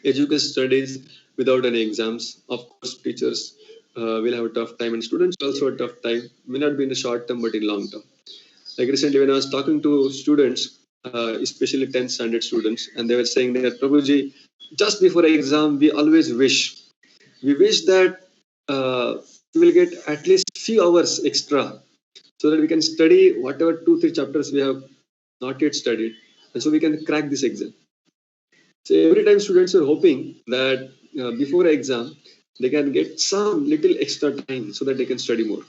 Education studies without any exams. Of course, teachers will have a tough time, and students also a tough time. May not be in the short term, but in long term. Like recently, when I was talking to students, especially 10th standard students, and they were saying that Prabhuji, just before exam, we always wish. We wish that we will get at least few hours extra so that we can study whatever 2 3 chapters we have not yet studied, and so we can crack this exam. So every time students are hoping that before exam they can get some little extra time so that they can study more.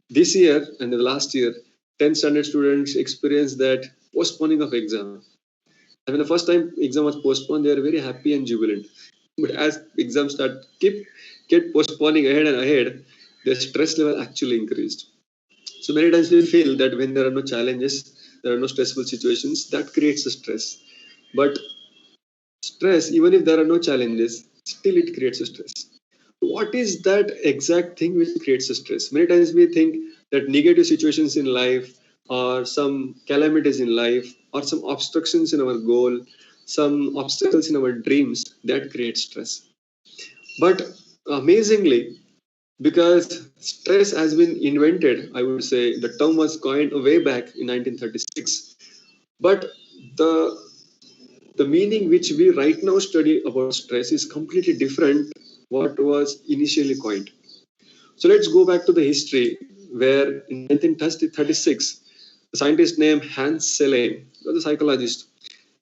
This year and the last year, 10th standard students experienced that postponing of exam. And when the first time exam was postponed, they were very happy and jubilant. But as exams kept postponing ahead and ahead, their stress level actually increased. So many times we feel that when there are no challenges, there are no stressful situations, that creates a stress. But stress, even if there are no challenges, still it creates a stress. What is that exact thing which creates a stress? Many times we think that negative situations in life, or some calamities in life, or some obstructions in our goal, some obstacles in our dreams, that create stress. But amazingly, because stress has been invented, I would say the term was coined way back in 1936, but the the meaning which we right now study about stress is completely different what was initially coined. So let's go back to the history where in 1936, a scientist named Hans Selye was a psychologist.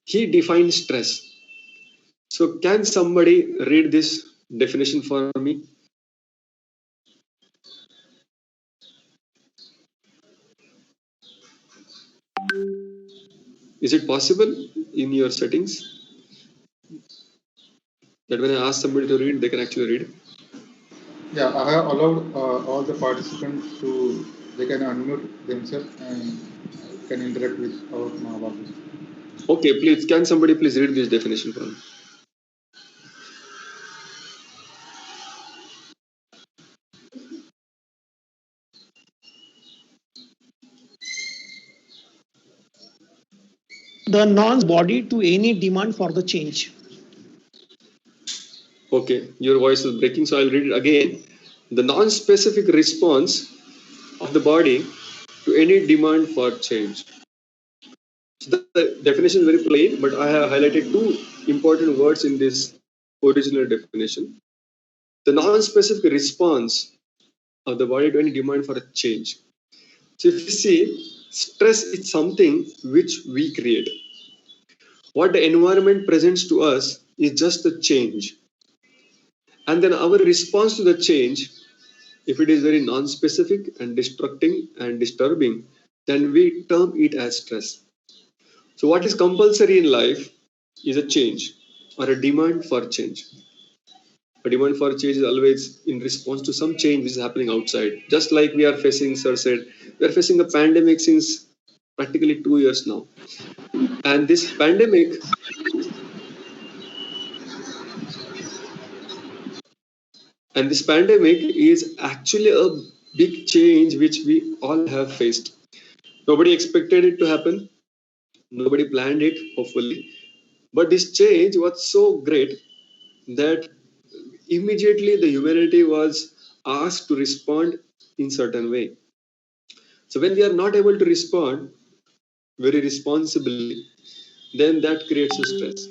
He defined stress. So can somebody read this definition for me? Is it possible in your settings that when I ask somebody to read, they can actually read? Yeah, I have allowed all the participants to, they can unmute themselves and can interact with our Mahabharata. Okay, please, can somebody please read this definition for me? The non-body to any demand for the change. Okay, your voice is breaking, so I'll read it again. The non-specific response of the body to any demand for change. So the definition is very plain, but I have highlighted two important words in this original definition. The non-specific response of the body to any demand for a change. So if you see, stress is something which we create. What the environment presents to us is just a change. And then our response to the change, if it is very non-specific and destructing and disturbing, then we term it as stress. So what is compulsory in life is a change or a demand for change. A demand for change is always in response to some change which is happening outside. Just like we are facing, sir said, we are facing a pandemic since practically 2 years now. And this pandemic, is actually a big change which we all have faced. Nobody expected it to happen. Nobody planned it, hopefully. But this change was so great that immediately the humanity was asked to respond in certain way. So when we are not able to respond very responsibly, then that creates a stress.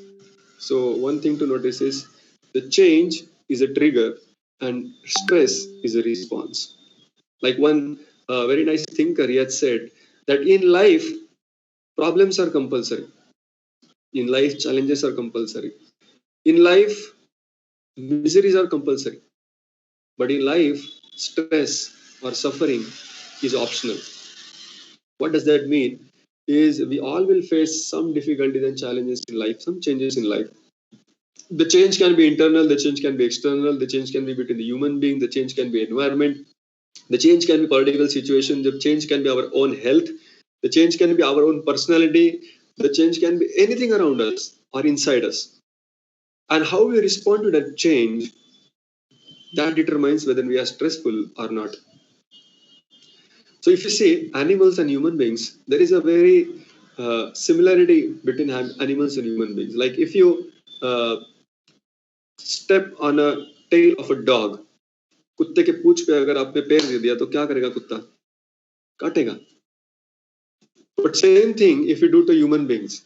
So one thing to notice is the change is a trigger and stress is a response. Like one very nice thinker, he had said that in life problems are compulsory, in life challenges are compulsory, in life miseries are compulsory, but in life stress or suffering is optional. What does that mean? Is we all will face some difficulties and challenges in life, some changes in life. The change can be internal, the change can be external, the change can be between the human being, the change can be environment, the change can be political situation, the change can be our own health, the change can be our own personality, the change can be anything around us or inside us. And how we respond to that change, that determines whether we are stressful or not. So if you see animals and human beings, there is a very similarity between animals and human beings. Like if you uh, step on a tail of a dog. कुत्ते के पूंछ पे अगर आपने पैर दे दिया तो क्या करेगा कुत्ता? काटेगा. But same thing if you do to human beings.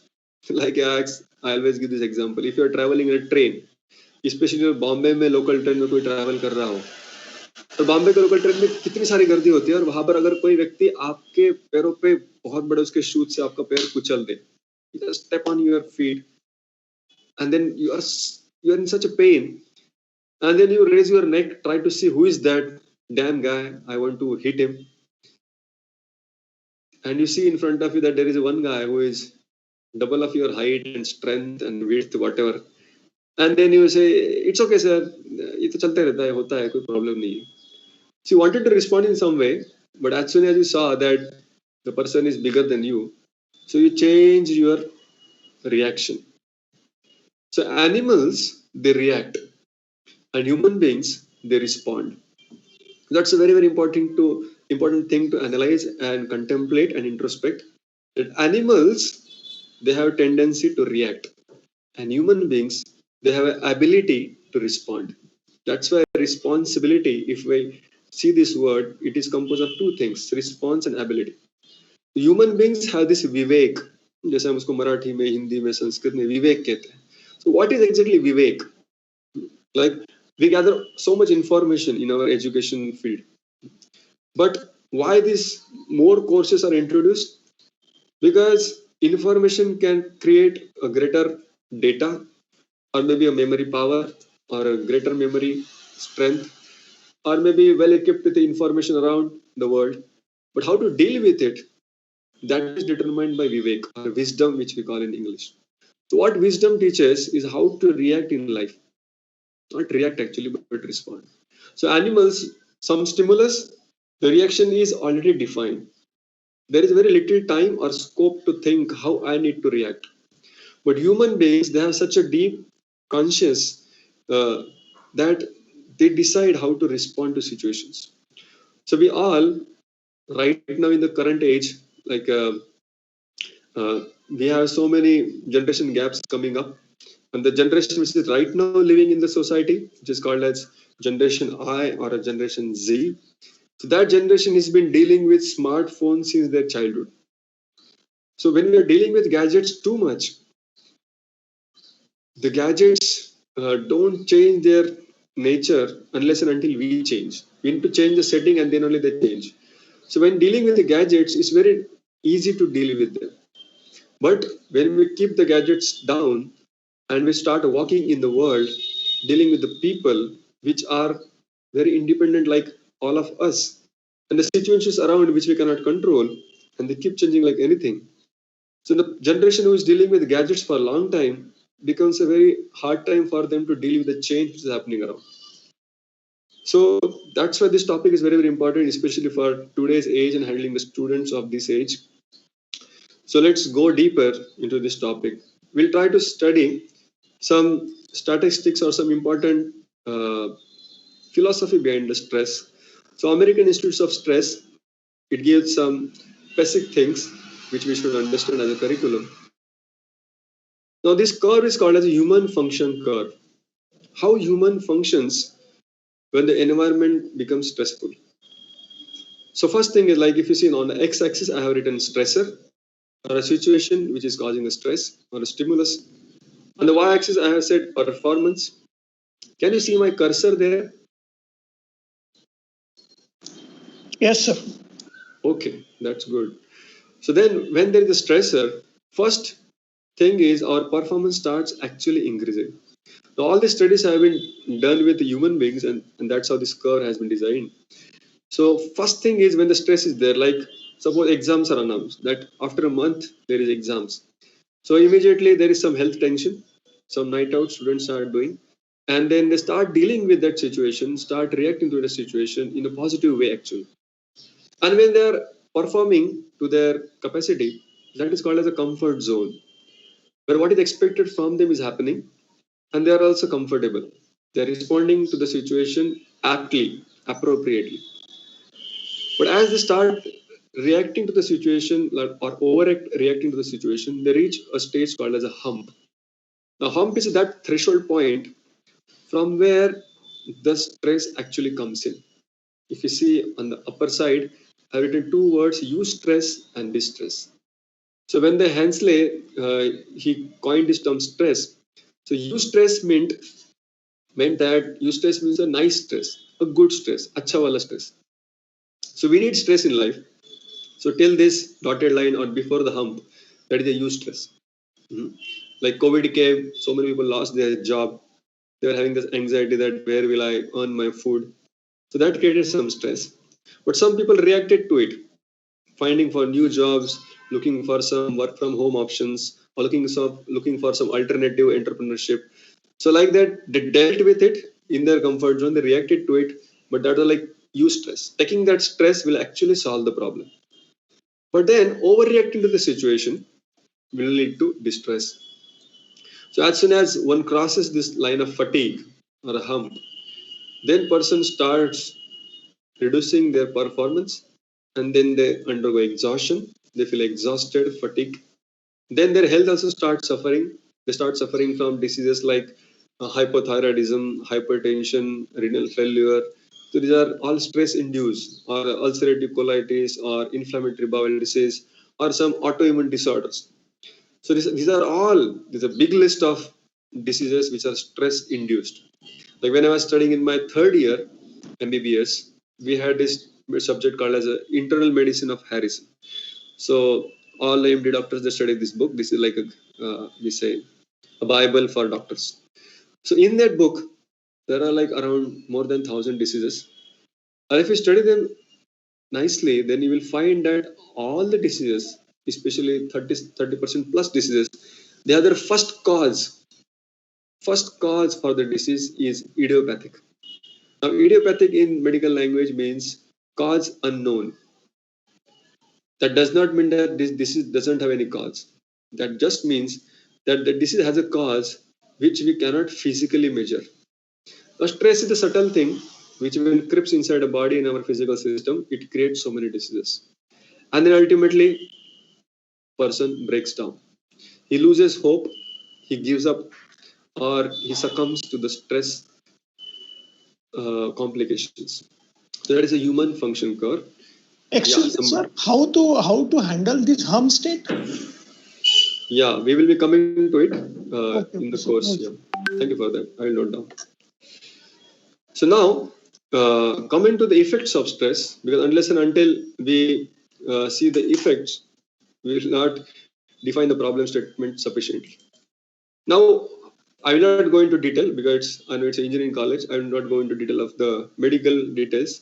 Like I always give this example. If you are traveling in a train, especially Bombay में लोकल ट्रेन में कोई ट्रैवल कर रहा हो, तो बॉम्बे के लोकल ट्रेन में कितनी सारी गर्दी होती है और वहां पर अगर कोई व्यक्ति आपके पैरों पे बहुत बड़े उसके शूज से आपका पैर कुचल दे, just step on your feet and then you are in such a pain, and then you raise your neck, try to see who is that damn guy, I want to hit him, and you see in front of you that there is one guy who is double of your height and strength and width, whatever, and then you say it's okay sir, ये तो चलते रहता है, होता है, कोई problem नहीं है. So you wanted to respond in some way, but as soon as you saw that the person is bigger than you, so you change your reaction. So animals, they react, and human beings, they respond. That's a very, very important thing to analyze and contemplate and introspect. That animals, they have a tendency to react, and human beings, they have an ability to respond. That's why responsibility, if we see this word, it is composed of two things: response and ability. Human beings have this vivek, जैसे हम उसको मराठी में, हिंदी में, संस्कृत में विवेक कहते हैं. So what is exactly vivek? Like, we gather so much information in our education field, but why these more courses are introduced? Because information can create a greater data, or maybe a memory power, or a greater memory strength, or maybe well equipped with the information around the world. But how to deal with it, that is determined by vivek, or wisdom, which we call in English. So what wisdom teaches is how to react in life. Not react actually, but respond. So animals, some stimulus, the reaction is already defined. There is very little time or scope to think how I need to react. But human beings, they have such a deep conscious that they decide how to respond to situations. So we all, right now in the current age, like we have so many generation gaps coming up, and the generation which is right now living in the society, which is called as Generation I or a Generation Z, so that generation has been dealing with smartphones since their childhood. So when we are dealing with gadgets too much, the gadgets don't change their nature unless and until we change. We need to change the setting and then only they change. So when dealing with the gadgets, it's very easy to deal with them. But when we keep the gadgets down and we start walking in the world, dealing with the people which are very independent like all of us, and the situations around which we cannot control, and they keep changing like anything. So the generation who is dealing with gadgets for a long time becomes a very hard time for them to deal with the change which is happening around. So that's why this topic is very, very important, especially for today's age and handling the students of this age. So let's go deeper into this topic. We'll try to study some statistics or some important philosophy behind the stress. So American Institutes of Stress, it gives some basic things which we should understand as a curriculum. Now this curve is called as a human function curve. How human functions when the environment becomes stressful. So first thing is, like, if you see on the x-axis, I have written stressor, or a situation which is causing a stress or a stimulus. On the y-axis, I have said performance. Can you see my cursor there? Yes, sir. Okay, that's good. So then when there is a stressor, first thing is our performance starts actually increasing. Now all the studies have been done with human beings, and that's how this curve has been designed. So first thing is when the stress is there, like suppose exams are announced, that after a month there is exams. So immediately there is some health tension, some night out students are doing, and then they start dealing with that situation, start reacting to the situation in a positive way actually. And when they are performing to their capacity, that is called as a comfort zone, where what is expected from them is happening, and they are also comfortable. They are responding to the situation aptly, appropriately. But as they start reacting to the situation, or overreacting to the situation, they reach a stage called as a hump. Now, hump is that threshold point from where the stress actually comes in. If you see on the upper side, I've written two words: eustress and distress. So when the Hensley he coined this term stress, so eustress meant that eustress means a nice stress, a good stress, acha wala stress. So we need stress in life. So till this dotted line or before the hump, that is a eustress. Mhm. Like COVID came, so many people lost their job. They were having this anxiety that where will I earn my food? So that created some stress. But some people reacted to it, finding for new jobs, looking for some work from home options, or looking for some alternative entrepreneurship. So like that, they dealt with it in their comfort zone. They reacted to it, but that was like eustress. Taking that stress will actually solve the problem. But then overreacting to the situation will lead to distress. So as soon as one crosses this line of fatigue or a hump, then person starts reducing their performance, and then they undergo exhaustion. They feel exhausted, fatigue. Then their health also starts suffering. They start suffering from diseases like hypothyroidism, hypertension, renal failure. So these are all stress induced, or ulcerative colitis, or inflammatory bowel disease, or some autoimmune disorders. So these are all, there's a big list of diseases which are stress induced. Like when I was studying in my third year MBBS, we had this subject called as internal medicine of Harrison. So all AMD doctors, they study this book. This is like we say a Bible for doctors. So in that book, there are like around more than 1,000 diseases. And if you study them nicely, then you will find that all the diseases, especially 30% plus diseases, they are their first cause. First cause for the disease is idiopathic. Now, idiopathic in medical language means cause unknown. That does not mean that this disease doesn't have any cause. That just means that the disease has a cause which we cannot physically measure. Now, stress is a subtle thing which, when creeps inside a body in our physical system, it creates so many diseases. And then ultimately, person breaks down. He loses hope, he gives up, or he succumbs to the stress complications. So that is a human function curve. Excuse me, sir. How to handle this hum state? Yeah, we will be coming to it in the Okay, course. sir. Yeah. Thank you for that. I will note down. So now, coming to the effects of stress, because unless and until we see the effects, we will not define the problem statement sufficiently. Now, I will not go into detail because I know it's engineering college. I will not go into detail of the medical details.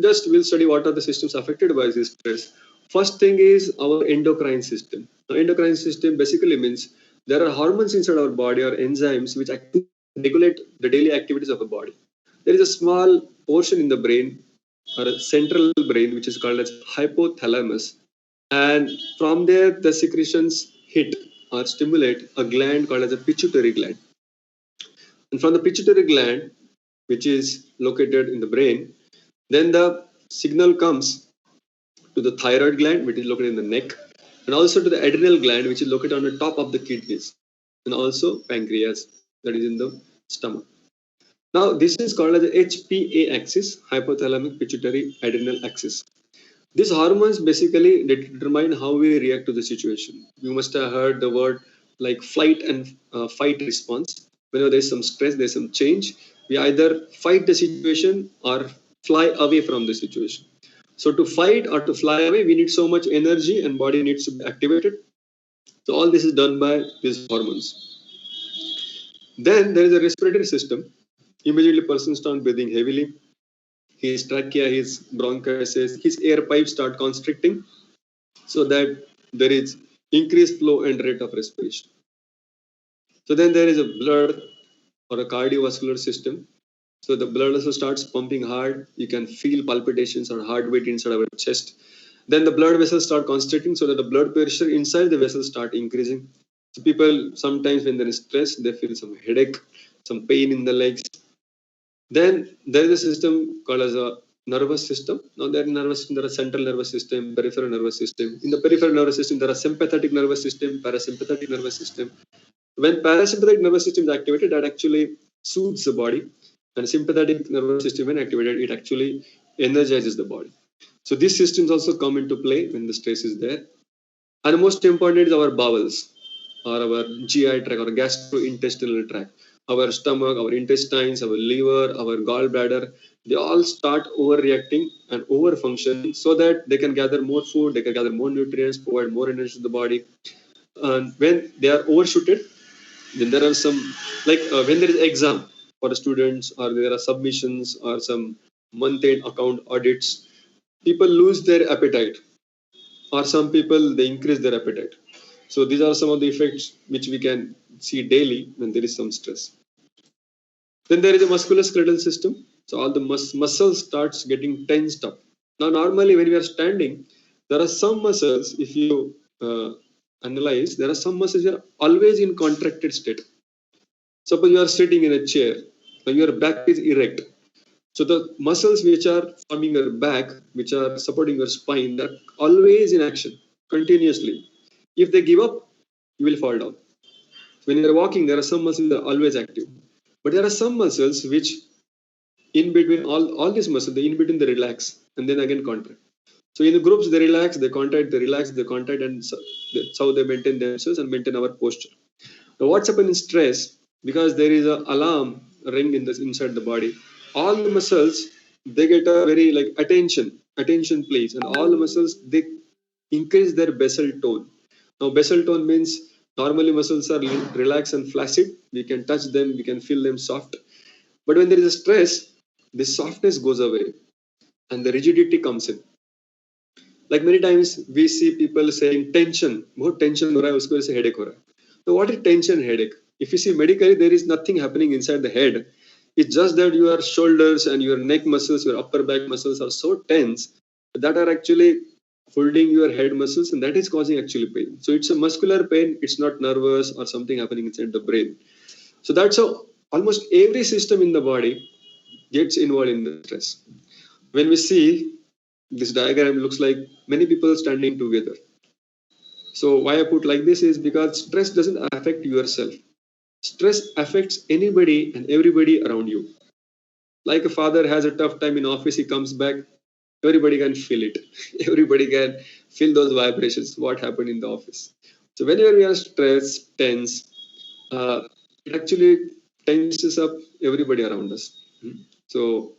Just we'll study what are the systems affected by this stress. First thing is our endocrine system. Now, endocrine system basically means there are hormones inside our body or enzymes which actually regulate the daily activities of a body. There is a small portion in the brain or a central brain which is called as hypothalamus, and from there the secretions hit or stimulate a gland called as a pituitary gland. And from the pituitary gland, which is located in the brain, then the signal comes to the thyroid gland, which is located in the neck, and also to the adrenal gland, which is located on the top of the kidneys, and also pancreas, that is in the stomach. Now, this is called as the HPA axis, hypothalamic pituitary adrenal axis. These hormones basically determine how we react to the situation. You must have heard the word like flight and fight response. Whenever there's some stress, there's some change, we either fight the situation or fly away from the situation. So to fight or to fly away, we need so much energy and body needs to be activated. So all this is done by these hormones. Then there is a respiratory system. Immediately person starts breathing heavily. His trachea, his bronchitis, his air pipes start constricting, so that there is increased flow and rate of respiration. So then there is a blood or a cardiovascular system. So the blood also starts pumping hard. You can feel palpitations or heartbeat inside our chest. Then the blood vessels start constricting, so that the blood pressure inside the vessels start increasing. So people sometimes when there is stress, they feel some headache, some pain in the legs. Then there is a system called as a nervous system. Now there in nervous system, there are central nervous system, peripheral nervous system. In the peripheral nervous system, there are sympathetic nervous system, parasympathetic nervous system. When parasympathetic nervous system is activated, that actually soothes the body, and sympathetic nervous system when activated, it actually energizes the body. So these systems also come into play when the stress is there. And the most important is our bowels, or our GI tract, or gastrointestinal tract. Our stomach, our intestines, our liver, our gallbladder, they all start overreacting and overfunctioning so that they can gather more food, they can gather more nutrients, provide more energy to the body. And when they are overshooted, then there are some, like when there is exam for the students, or there are submissions or some month-end account audits, people lose their appetite, or some people they increase their appetite. So these are some of the effects which we can see daily when there is some stress. Then there is a musculoskeletal system. So all the muscles starts getting tensed up. Now normally when we are standing, there are some muscles, if you analyze, there are some muscles that are always in contracted state. Suppose you are sitting in a chair, now your back is erect. So the muscles which are forming your back, which are supporting your spine, they're always in action continuously. If they give up, you will fall down. When you are walking, there are some muscles that are always active. But there are some muscles which, in between all these muscles, they in between they relax and then again contract. So in the groups, they relax, they contract, they relax, they contract, and so that's how they maintain themselves and maintain our posture. Now, what's happened in stress? Because there is an alarm ring in inside the body. All the muscles they get a very like attention plays, and all the muscles they increase their basal tone. Now, basal tone means normally muscles are relaxed and flaccid. We can touch them, we can feel them soft. But when there is a stress, this softness goes away and the rigidity comes in. Like many times we see people saying tension, बहुत tension हो रहा है, उसकी वजह से headache हो रहा है. So what is tension, headache? If you see medically, there is nothing happening inside the head. It's just that your shoulders and your neck muscles, your upper back muscles are so tense that are actually holding your head muscles, and that is causing actually pain. So it's a muscular pain. It's not nervous or something happening inside the brain. So that's how almost every system in the body gets involved in the stress. When we see this diagram, looks like many people standing together. So why I put like this is because stress doesn't affect yourself. Stress affects anybody and everybody around you. Like a father has a tough time in office, he comes back, everybody can feel it. Everybody can feel those vibrations, what happened in the office. So whenever we are stressed, tense, it actually tenses up everybody around us. So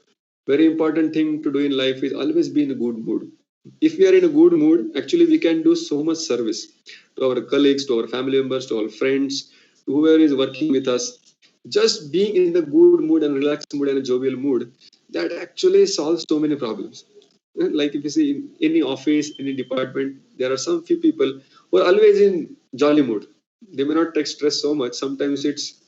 very important thing to do in life is always be in a good mood. If we are in a good mood, actually we can do so much service to our colleagues, to our family members, to our friends, to whoever is working with us. Just being in the good mood and relaxed mood and a jovial mood, that actually solves so many problems. Like if you see in any office, any department, there are some few people who are always in jolly mood. They may not take stress so much. Sometimes it's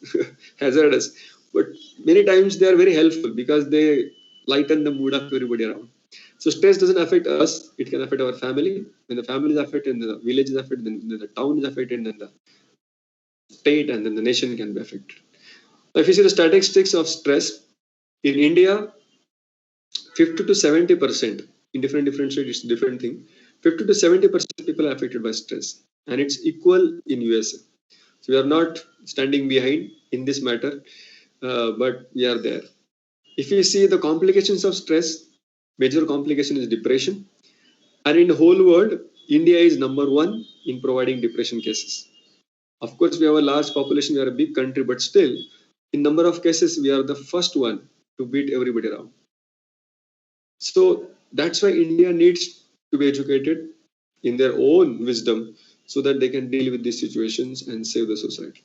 hazardous, but many times they are very helpful because they lighten the mood of everybody around. So stress doesn't affect us; it can affect our family. When the family is affected, then the village is affected, then the town is affected, then the state, and then the nation can be affected. Now, if you see the statistics of stress in India, 50 to 70% in different states, it's different thing. 50 to 70% people are affected by stress, and it's equal in USA. So we are not standing behind in this matter, but we are there. If you see the complications of stress, major complication is depression, and in the whole world, India is number one in providing depression cases. Of course, we have a large population, we are a big country, but still, in number of cases, we are the first one to beat everybody around. So that's why India needs to be educated in their own wisdom so that they can deal with these situations and save the society.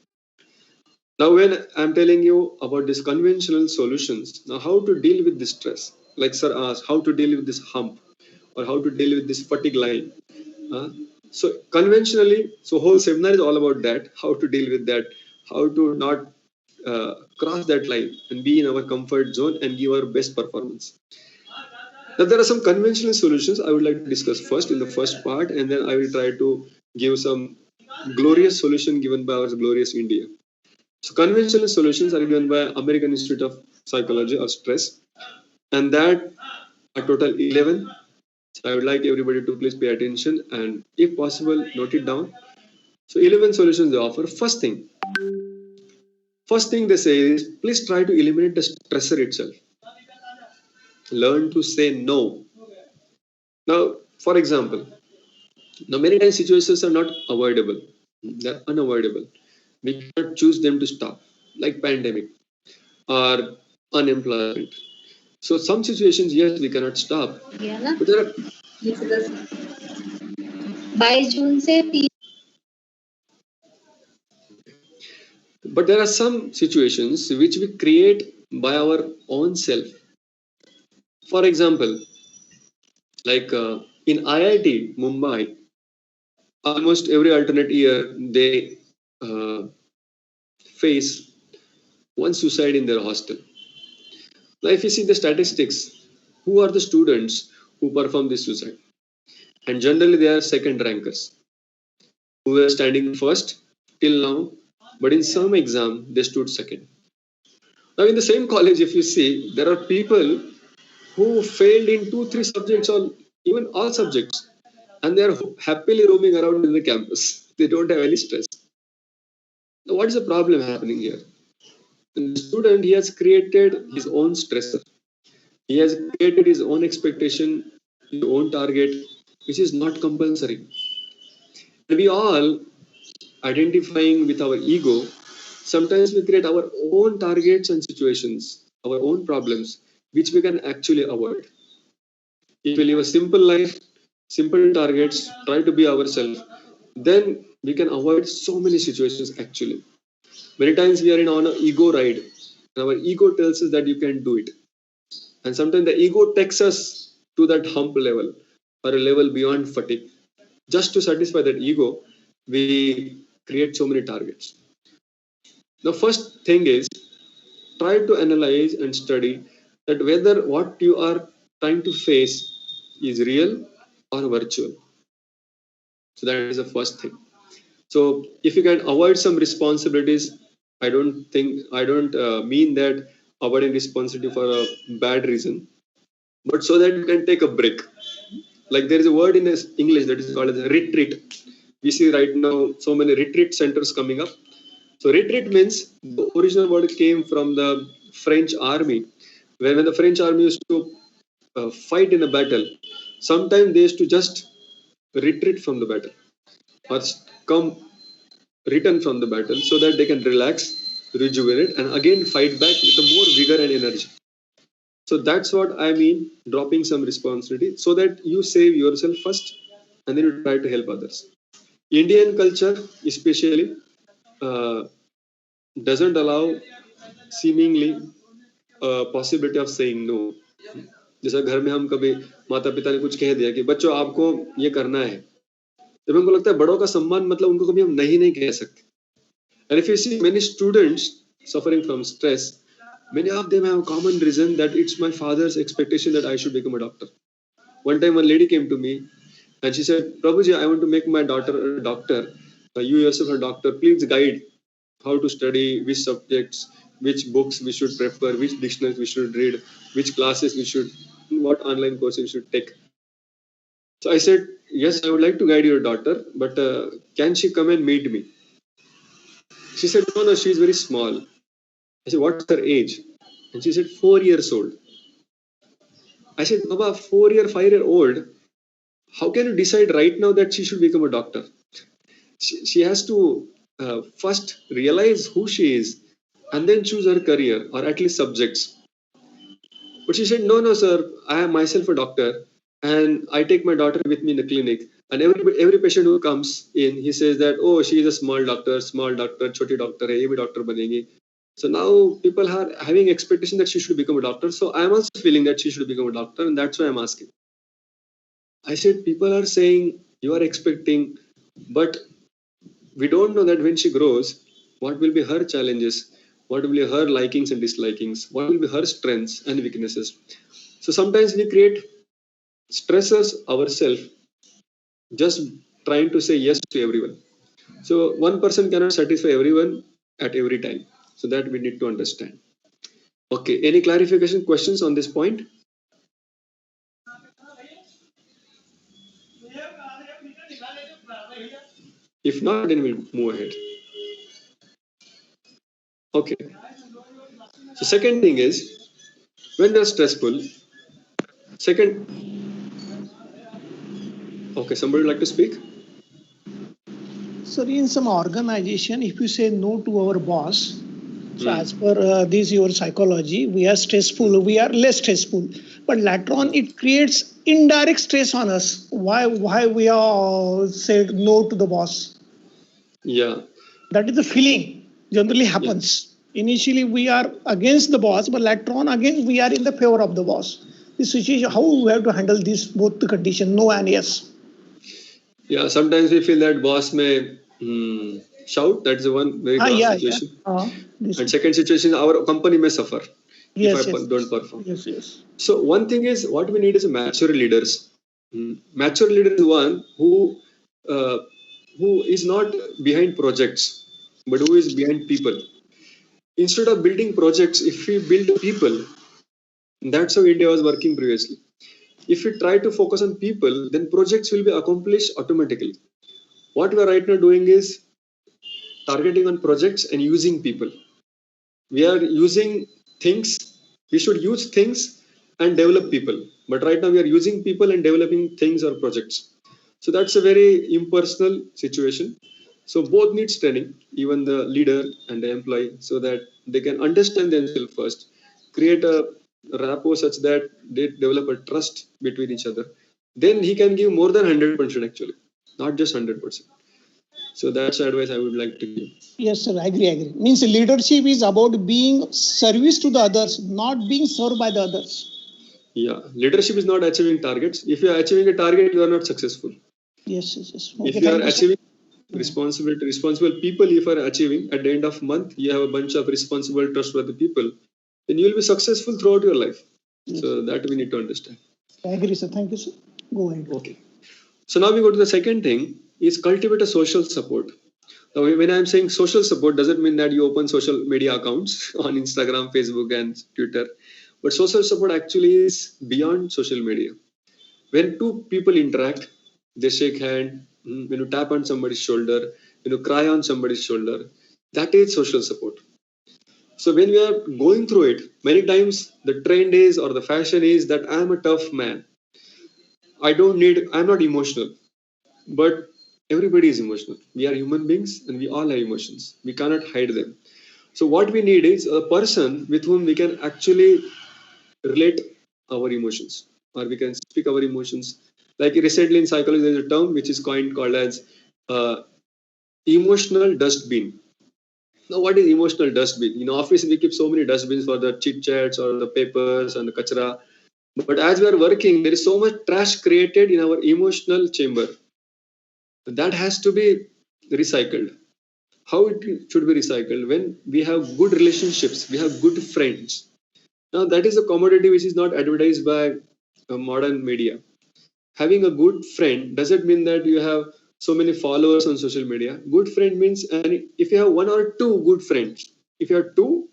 Now, when I'm telling you about these conventional solutions, now how to deal with this stress? Like sir asked, how to deal with this hump or how to deal with this fatigue line? So conventionally, so whole seminar is all about that, how to deal with that, how to not cross that line and be in our comfort zone and give our best performance. Now, there are some conventional solutions I would like to discuss first in the first part, and then I will try to give some glorious solution given by our glorious India. So conventional solutions are given by American Institute of Psychology or stress, and that are total 11. So I would like everybody to please pay attention and if possible, note it down. So 11 solutions they offer. First thing they say is, please try to eliminate the stressor itself. Learn to say no. Now, for example, now many times situations are not avoidable. They're unavoidable. We cannot choose them to stop, like pandemic or unemployment. So some situations, yes, we cannot stop. But there are, बाईस जून से but there are some situations which we create by our own self. For example, like in IIT Mumbai, almost every alternate year they face one suicide in their hostel. Now, if you see the statistics, who are the students who perform this suicide? And generally, they are second rankers who were standing first till now, but in some exam they stood second. Now, in the same college, if you see, there are people who failed in two, three subjects, or even all subjects, and they are happily roaming around in the campus. They don't have any stress. Now, what is the problem happening here? The student, he has created his own stressor. He has created his own expectation, his own target, which is not compulsory. And we all, identifying with our ego, sometimes we create our own targets and situations, our own problems, which we can actually avoid. If we live a simple life, simple targets, try to be ourselves, then we can avoid so many situations actually. Many times we are on an ego ride, and our ego tells us that you can do it. And sometimes the ego takes us to that hump level or a level beyond fatigue. Just to satisfy that ego, we create so many targets. The first thing is, try to analyze and study that whether what you are trying to face is real or virtual. So that is the first thing. So if you can avoid some responsibilities, I don't mean that avoiding responsibility for a bad reason, but so that you can take a break. Like there is a word in English that is called as a retreat. We see right now so many retreat centers coming up. So retreat means the original word came from the French army. When the French army used to fight in a battle, sometimes they used to just retreat from the battle or come return from the battle so that they can relax, rejuvenate, and again fight back with a more vigor and energy. So that's what I mean, dropping some responsibility so that you save yourself first and then you try to help others. Indian culture, especially, uh, doesn't allow seemingly a possibility of saying no. जैसा घर में हम कभी माता पिता ने कुछ कह दिया कि बच्चों आपको ये करना है, जब हमको लगता है बड़ों का सम्मान मतलब उनको कभी हम नहीं कह सकते. And if you see many students suffering from stress, many of them have a common reason that it's my father's expectation that I should become a doctor. One time, one lady came to me and she said, Prabhuji, I want to make my daughter a doctor. You yourself are a doctor. Please guide how to study, which subjects, which books we should prefer, which dictionaries we should read, which classes we should, what online courses we should take. So I said, yes, I would like to guide your daughter, but can she come and meet me? She said, no, no, she's very small. I said, what's her age? And she said, 4 years old. I said, Baba, 4 year, 5 year old, how can you decide right now that she should become a doctor? She has to first realize who she is and then choose her career or at least subjects. But she said, no, no, sir, I am myself a doctor and I take my daughter with me in the clinic. And every patient who comes in, he says that, oh, she is a small doctor, choti doctor, hai, ye bhi doctor banegi. So now people are having expectation that she should become a doctor. So I'm also feeling that she should become a doctor, and that's why I'm asking. I said, people are saying you are expecting, but we don't know that when she grows, what will be her challenges, what will be her likings and dislikings, what will be her strengths and weaknesses. So sometimes we create stressors ourselves just trying to say yes to everyone. So one person cannot satisfy everyone at every time. So that we need to understand. Okay, any clarification questions on this point? If not, then we'll move ahead. Okay. So second thing is when they're stressful. Second, okay, somebody would like to speak? So in some organization, if you say no to our boss, so Hmm. as per this your psychology, we are stressful, we are less stressful. But later on, it creates indirect stress on us. Why we are said no to the boss? Yeah. That is the feeling generally Yeah. happens. Initially, we are against the boss, but later on, again, we are in the favor of the boss. This situation, how we have to handle this both the condition, no and yes. Yeah. Sometimes we feel that boss may shout. That's the one very gross Yeah, yeah. situation. This, And second situation, our company may suffer if I yes, yes, don't perform. yes, yes. So one thing is what we need is a mature leaders. Mature leader is one uh, who is not behind projects, but who is behind people. Instead of building projects, if we build people, that's how India was working previously. If we try to focus on people, then projects will be accomplished automatically. What we are right now doing is targeting on projects and using people. We are using things. We should use things and develop people. But right now we are using people and developing things or projects. So that's a very impersonal situation. So both needs training, even the leader and the employee, so that they can understand themselves first, create a rapport such that they develop a trust between each other. Then he can give more than 100% actually, not just 100%. So that's the advice I would like to give. Yes, sir. I agree. Means leadership is about being service to the others, not being served by the others. Yeah, leadership is not achieving targets. If you are achieving a target, you are not successful. Yes, yes, yes. Okay, If you are thank you, sir. achieving responsible people, if you are achieving at the end of month, you have a bunch of responsible, trustworthy people, then you will be successful throughout your life. Yes, So that we need to understand. I agree, sir. Thank you, sir. Go ahead. Okay. So now we go to the second thing is cultivate a social support. Now, when I'm saying social support, doesn't mean that you open social media accounts on Instagram, Facebook, and Twitter. But social support actually is beyond social media. When two people interact, they shake hand, when you tap on somebody's shoulder, when you cry on somebody's shoulder, that is social support. So when we are going through it, many times the trend is or the fashion is that I'm a tough man. I'm not emotional. But everybody is emotional. We are human beings and we all have emotions. We cannot hide them. So what we need is a person with whom we can actually relate our emotions or we can speak our emotions. Like recently in psychology, there's a term which is coined called as uh, emotional dustbin. Now, what is emotional dustbin? In office, we keep so many dustbins for the chit chats or the papers and the kachra. But as we are working, there is so much trash created in our emotional chamber that has to be recycled. How it should be recycled? When we have good relationships, we have good friends. Now that is a commodity which is not advertised by modern media. Having a good friend doesn't mean that you have so many followers on social media. Good friend means, and if you have one or two good friends, if you have two,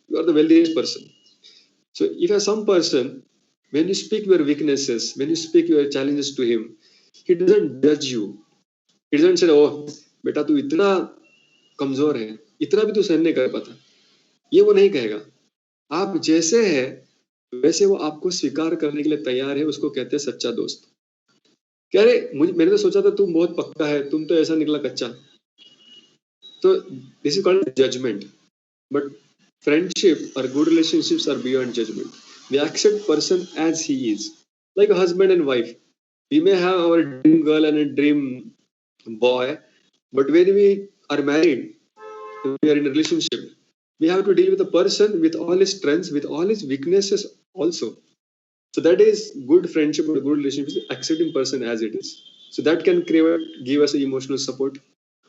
you are the wealthiest person. So if you have some person, when you speak your weaknesses, when you speak your challenges to him, he doesn't judge you. He doesn't say, oh बेटा तू इतना कमजोर है, इतना भी तू सहन नहीं कर पाता, ये वो नहीं कहेगा. आप जैसे है वैसे वो आपको स्वीकार करने के लिए तैयार है. उसको कहते हैं सच्चा दोस्त. कह रहे मैंने तो सोचा था तुम बहुत पक्का है, तुम तो ऐसा निकला कच्चा. तो this is called judgement. But friendship or good relationships are beyond judgment. We accept person as he is, like a husband and wife. We may have our dream girl and a dream boy, but when we are married, we are in a relationship, we have to deal with a person with all his strengths, with all his weaknesses also. So that is good friendship or good relationship, accepting person as it is. So that can give us emotional support.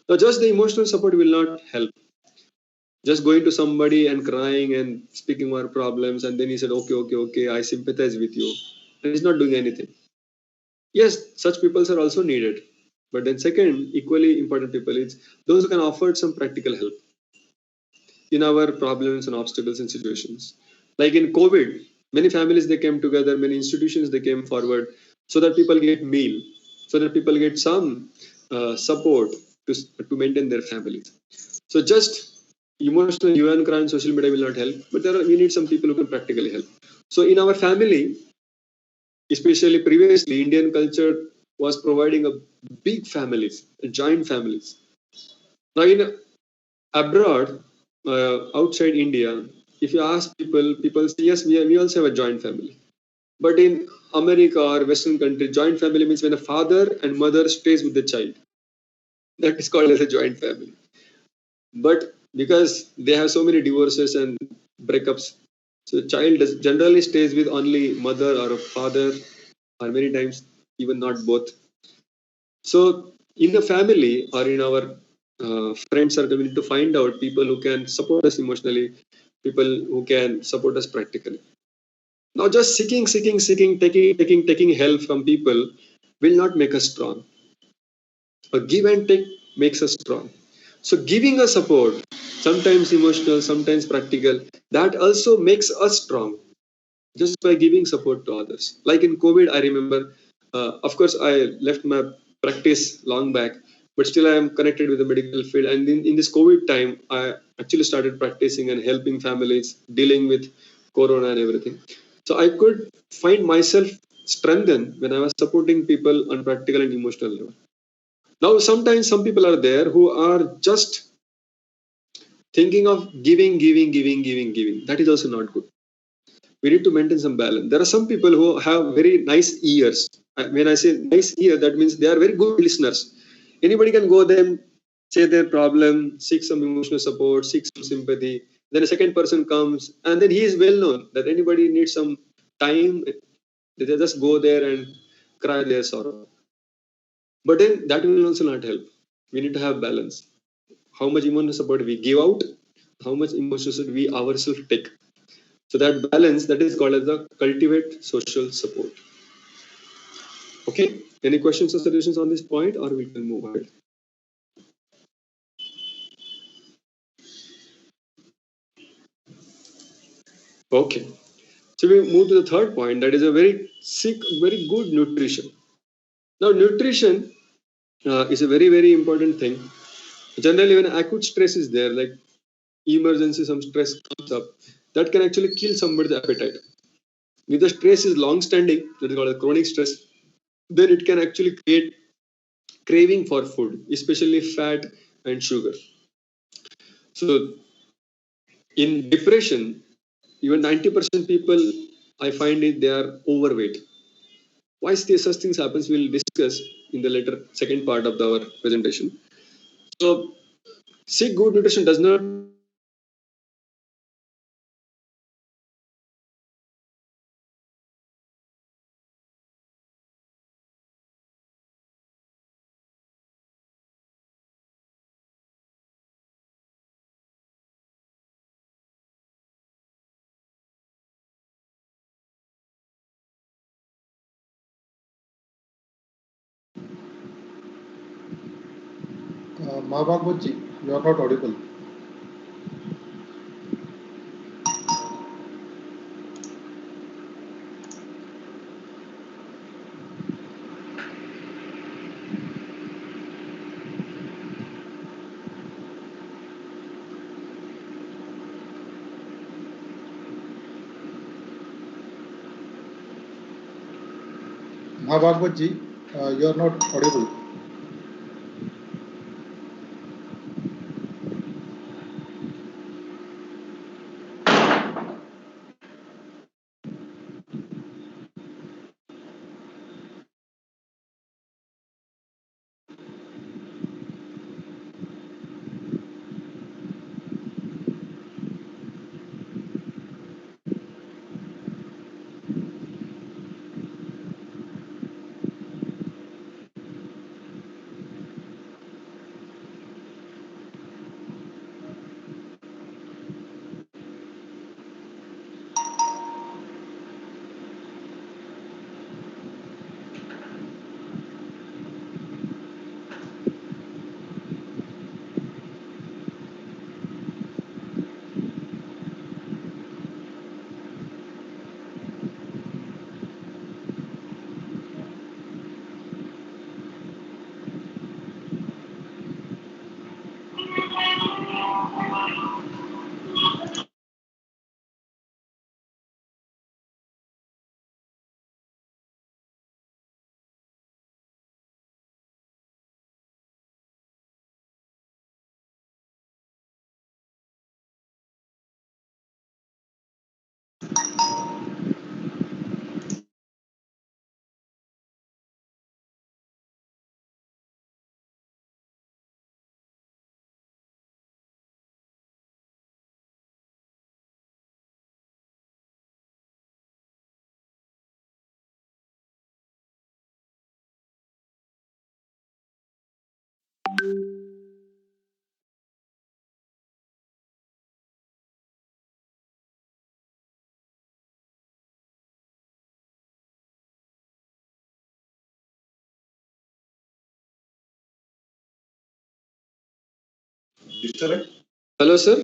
Now just the emotional support will not help. Just going to somebody and crying and speaking our problems and then he said okay, I sympathize with you, and he's not doing anything. Yes, such people are also needed. But then second, equally important people is those who can offer some practical help in our problems and obstacles and situations. Like in COVID, many families they came together, many institutions they came forward so that people get meal, so that people get some support to maintain their families. So just Emotional you and cry on social media will not help, but we need some people who can practically help. So in our family, especially previously, Indian culture was providing a big families, giant families. Now in abroad, outside India, if you ask people, people say yes, we also have a joint family. But in America or Western country, joint family means when a father and mother stays with the child. That is called as a joint family. But because they have so many divorces and breakups, so the child generally stays with only mother or a father, or many times even not both. So in the family or in our friend circle, we need to find out people who can support us emotionally, people who can support us practically. Now just seeking, taking help from people will not make us strong. A give and take makes us strong. So giving a support, sometimes emotional, sometimes practical, that also makes us strong just by giving support to others. Like in COVID, I remember, of course, I left my practice long back, but still I am connected with the medical field. And in this COVID time, I actually started practicing and helping families dealing with Corona and everything. So I could find myself strengthened when I was supporting people on practical and emotional level. Now, sometimes some people are there who are just thinking of giving. That is also not good. We need to maintain some balance. There are some people who have very nice ears. When I say nice ear, that means they are very good listeners. Anybody can go them, say their problem, seek some emotional support, seek some sympathy. Then a second person comes, and then he is well known that anybody needs some time, they just go there and cry their sorrow. But then that will also not help. We need to have balance. How much emotional support we give out, how much emotion should we ourselves take. So that balance, that is called as the cultivate social support. Okay. Any questions or solutions on this point, or we can move ahead? Okay. So we move to the third point. That is a very sick, very good nutrition. Now nutrition is a very important thing. Generally, when acute stress is there, like emergency, some stress comes up, that can actually kill somebody's appetite. If the stress is long standing, that is called a chronic stress, then it can actually create craving for food, especially fat and sugar. So in depression, even 90% people, I find it they are overweight. Why such things happens? We'll discuss in the later second part of our presentation. So, seek good nutrition does not Mahabagwatji, you are not audible. Mahabagwatji, you are not audible. Disconnect? Hello, sir.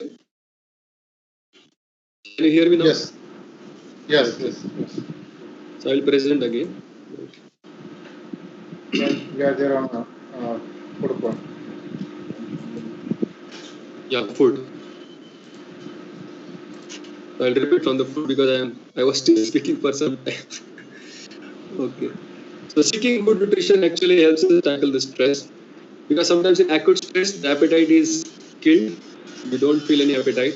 Can you hear me now? Yes. Yes, Okay. yes, yes. So I'll present again. We are there on food point. Yeah, food. So I'll repeat from the food because I was still speaking for some time. Okay. So seeking good nutrition actually helps us tackle the stress, because sometimes in acute stress the appetite is killed. We don't feel any appetite.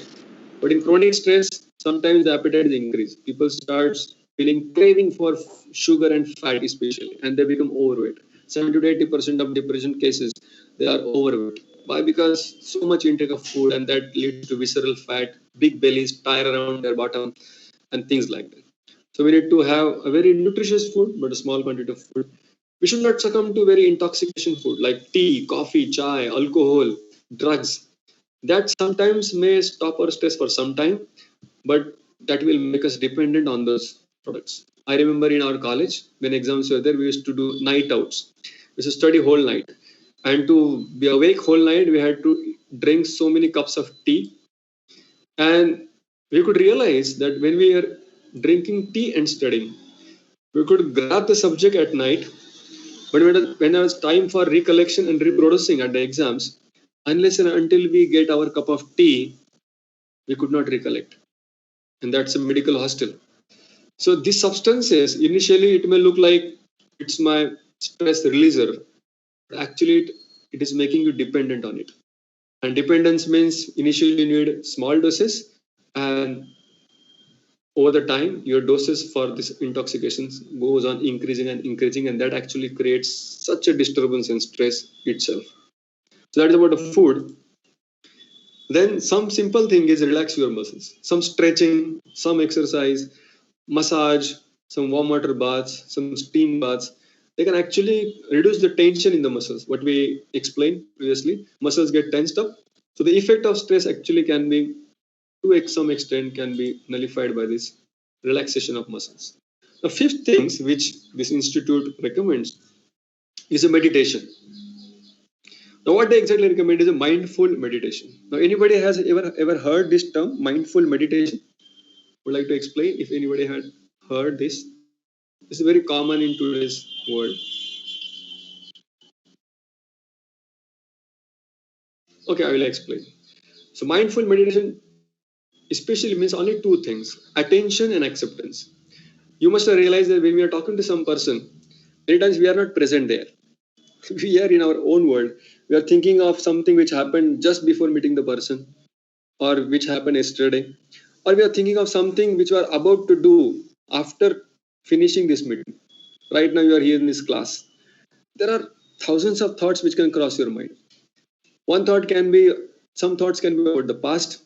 But in chronic stress, sometimes the appetite is increased. People start feeling craving for sugar and fat, especially, and they become overweight. 70 to 80% of depression cases, they are overweight. Why? Because so much intake of food, and that leads to visceral fat, big bellies, tire around their bottom, and things like that. So we need to have a very nutritious food, but a small quantity of food. We should not succumb to very intoxication food like tea, coffee, chai, alcohol, drugs. That sometimes may stop our stress for some time, but that will make us dependent on those products. I remember in our college, when exams were there, we used to do night outs. We used to study whole night. And to be awake whole night, we had to drink so many cups of tea. And we could realize that when we are drinking tea and studying, we could grab the subject at night, but when it was time for recollection and reproducing at the exams, unless and until we get our cup of tea, we could not recollect. And that's a medical hostel. So these substances, initially it may look like it's my stress releaser, but actually it is making you dependent on it. And dependence means initially you need small doses, and over the time your doses for this intoxications goes on increasing and increasing, and that actually creates such a disturbance and stress itself. So that is about the food. Then some simple thing is relax your muscles. Some stretching, some exercise, massage, some warm water baths, some steam baths. They can actually reduce the tension in the muscles. What we explained previously, muscles get tensed up. So the effect of stress actually can be, to some extent, can be nullified by this relaxation of muscles. The fifth things which this institute recommends is a meditation. Now, what they exactly recommend is a mindful meditation. Now, anybody has ever heard this term, mindful meditation? Would like to explain if anybody had heard this. This is very common in today's world. Okay, I will explain. So, mindful meditation especially means only two things: attention and acceptance. You must realize that when we are talking to some person, many times we are not present there. We are in our own world. We are thinking of something which happened just before meeting the person, or which happened yesterday, or we are thinking of something which we are about to do after finishing this meeting. Right now you are here in this class, there are thousands of thoughts which can cross your mind. One thought can be, some thoughts can be about the past,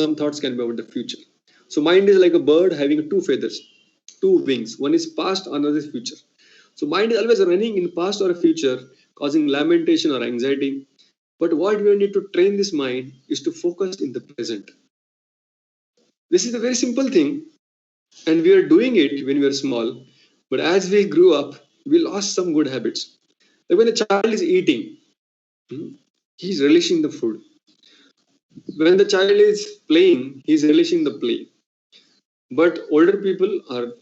some thoughts can be about the future. So mind is like a bird having two feathers, two wings. One is past, another is future. So mind is always running in past or future, causing lamentation or anxiety. But what we need to train this mind is to focus in the present. This is a very simple thing, and we are doing it when we are small. But as we grew up, we lost some good habits. Like when a child is eating, he's relishing the food. When the child is playing, he's relishing the play. But older people or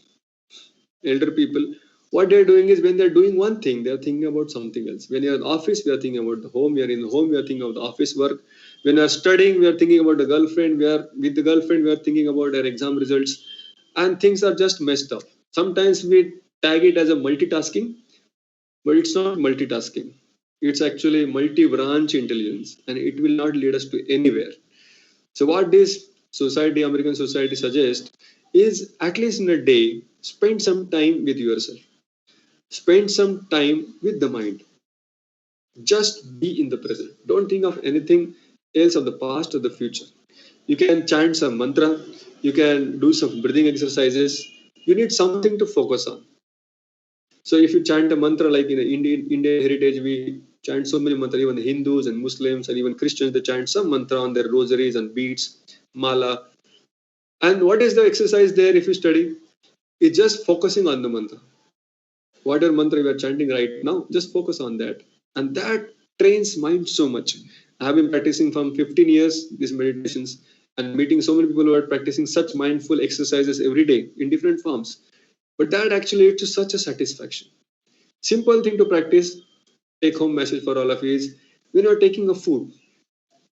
elder people, what they're doing is when they're doing one thing, they're thinking about something else. When you're in the office, we are thinking about the home. We are in the home, we are thinking about the office work. When we are studying, we are thinking about the girlfriend. We are with the girlfriend, we are thinking about their exam results. And things are just messed up. Sometimes we tag it as a multitasking, but it's not multitasking. It's actually multi-branch intelligence, and it will not lead us to anywhere. So what this society, American society suggests is at least in a day, spend some time with yourself. Spend some time with the mind. Just be in the present. Don't think of anything else of the past or the future. You can chant some mantra. You can do some breathing exercises. You need something to focus on. So if you chant a mantra like in the Indian heritage, we chant so many mantras. Even the Hindus and Muslims and even Christians, they chant some mantra on their rosaries and beads, mala. And what is the exercise there if you study? It's just focusing on the mantra. Whatever mantra you are chanting right now, just focus on that. And that trains mind so much. I have been practicing from 15 years these meditations and meeting so many people who are practicing such mindful exercises every day in different forms. But that actually leads to such a satisfaction. Simple thing to practice, take home message for all of you is when you're taking a food,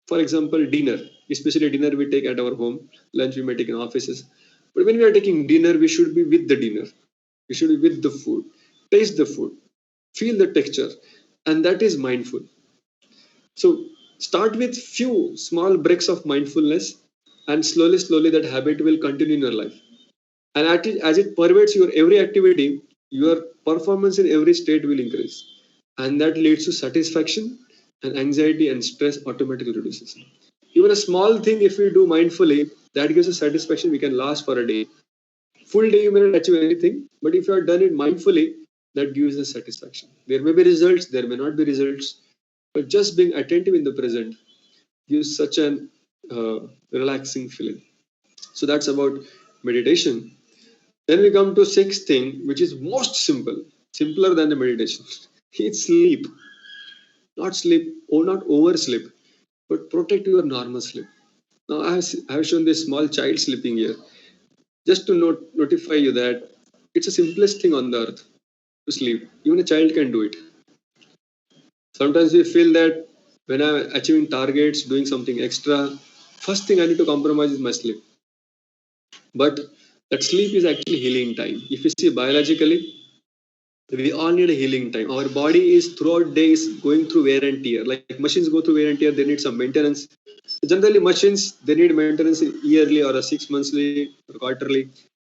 for example, dinner, especially dinner we take at our home, lunch we may take in offices. But when we are taking dinner, we should be with the dinner. We should be with the food. Taste the food, feel the texture, and that is mindful. So start with few small breaks of mindfulness, and slowly that habit will continue in your life. And as it pervades your every activity, your performance in every state will increase. And that leads to satisfaction, and anxiety and stress automatically reduces. Even a small thing, if we do mindfully, that gives us satisfaction we can last for a day. Full day you may not achieve anything, but if you have done it mindfully, that gives us satisfaction. There may be results, there may not be results, but just being attentive in the present gives such an relaxing feeling. So that's about meditation. Then we come to sixth thing, which is most simple, simpler than the meditation. It's sleep. Not sleep or not oversleep, but protect your normal sleep. Now I have shown this small child sleeping here, just to notify you that it's the simplest thing on the earth to sleep. Even a child can do it. Sometimes we feel that when I'm achieving targets, doing something extra, first thing I need to compromise is my sleep. But that sleep is actually healing time. If you see biologically, we all need a healing time. Our body is throughout days going through wear and tear. Like machines go through wear and tear, they need some maintenance. Generally, machines they need maintenance yearly or a 6 monthly or quarterly.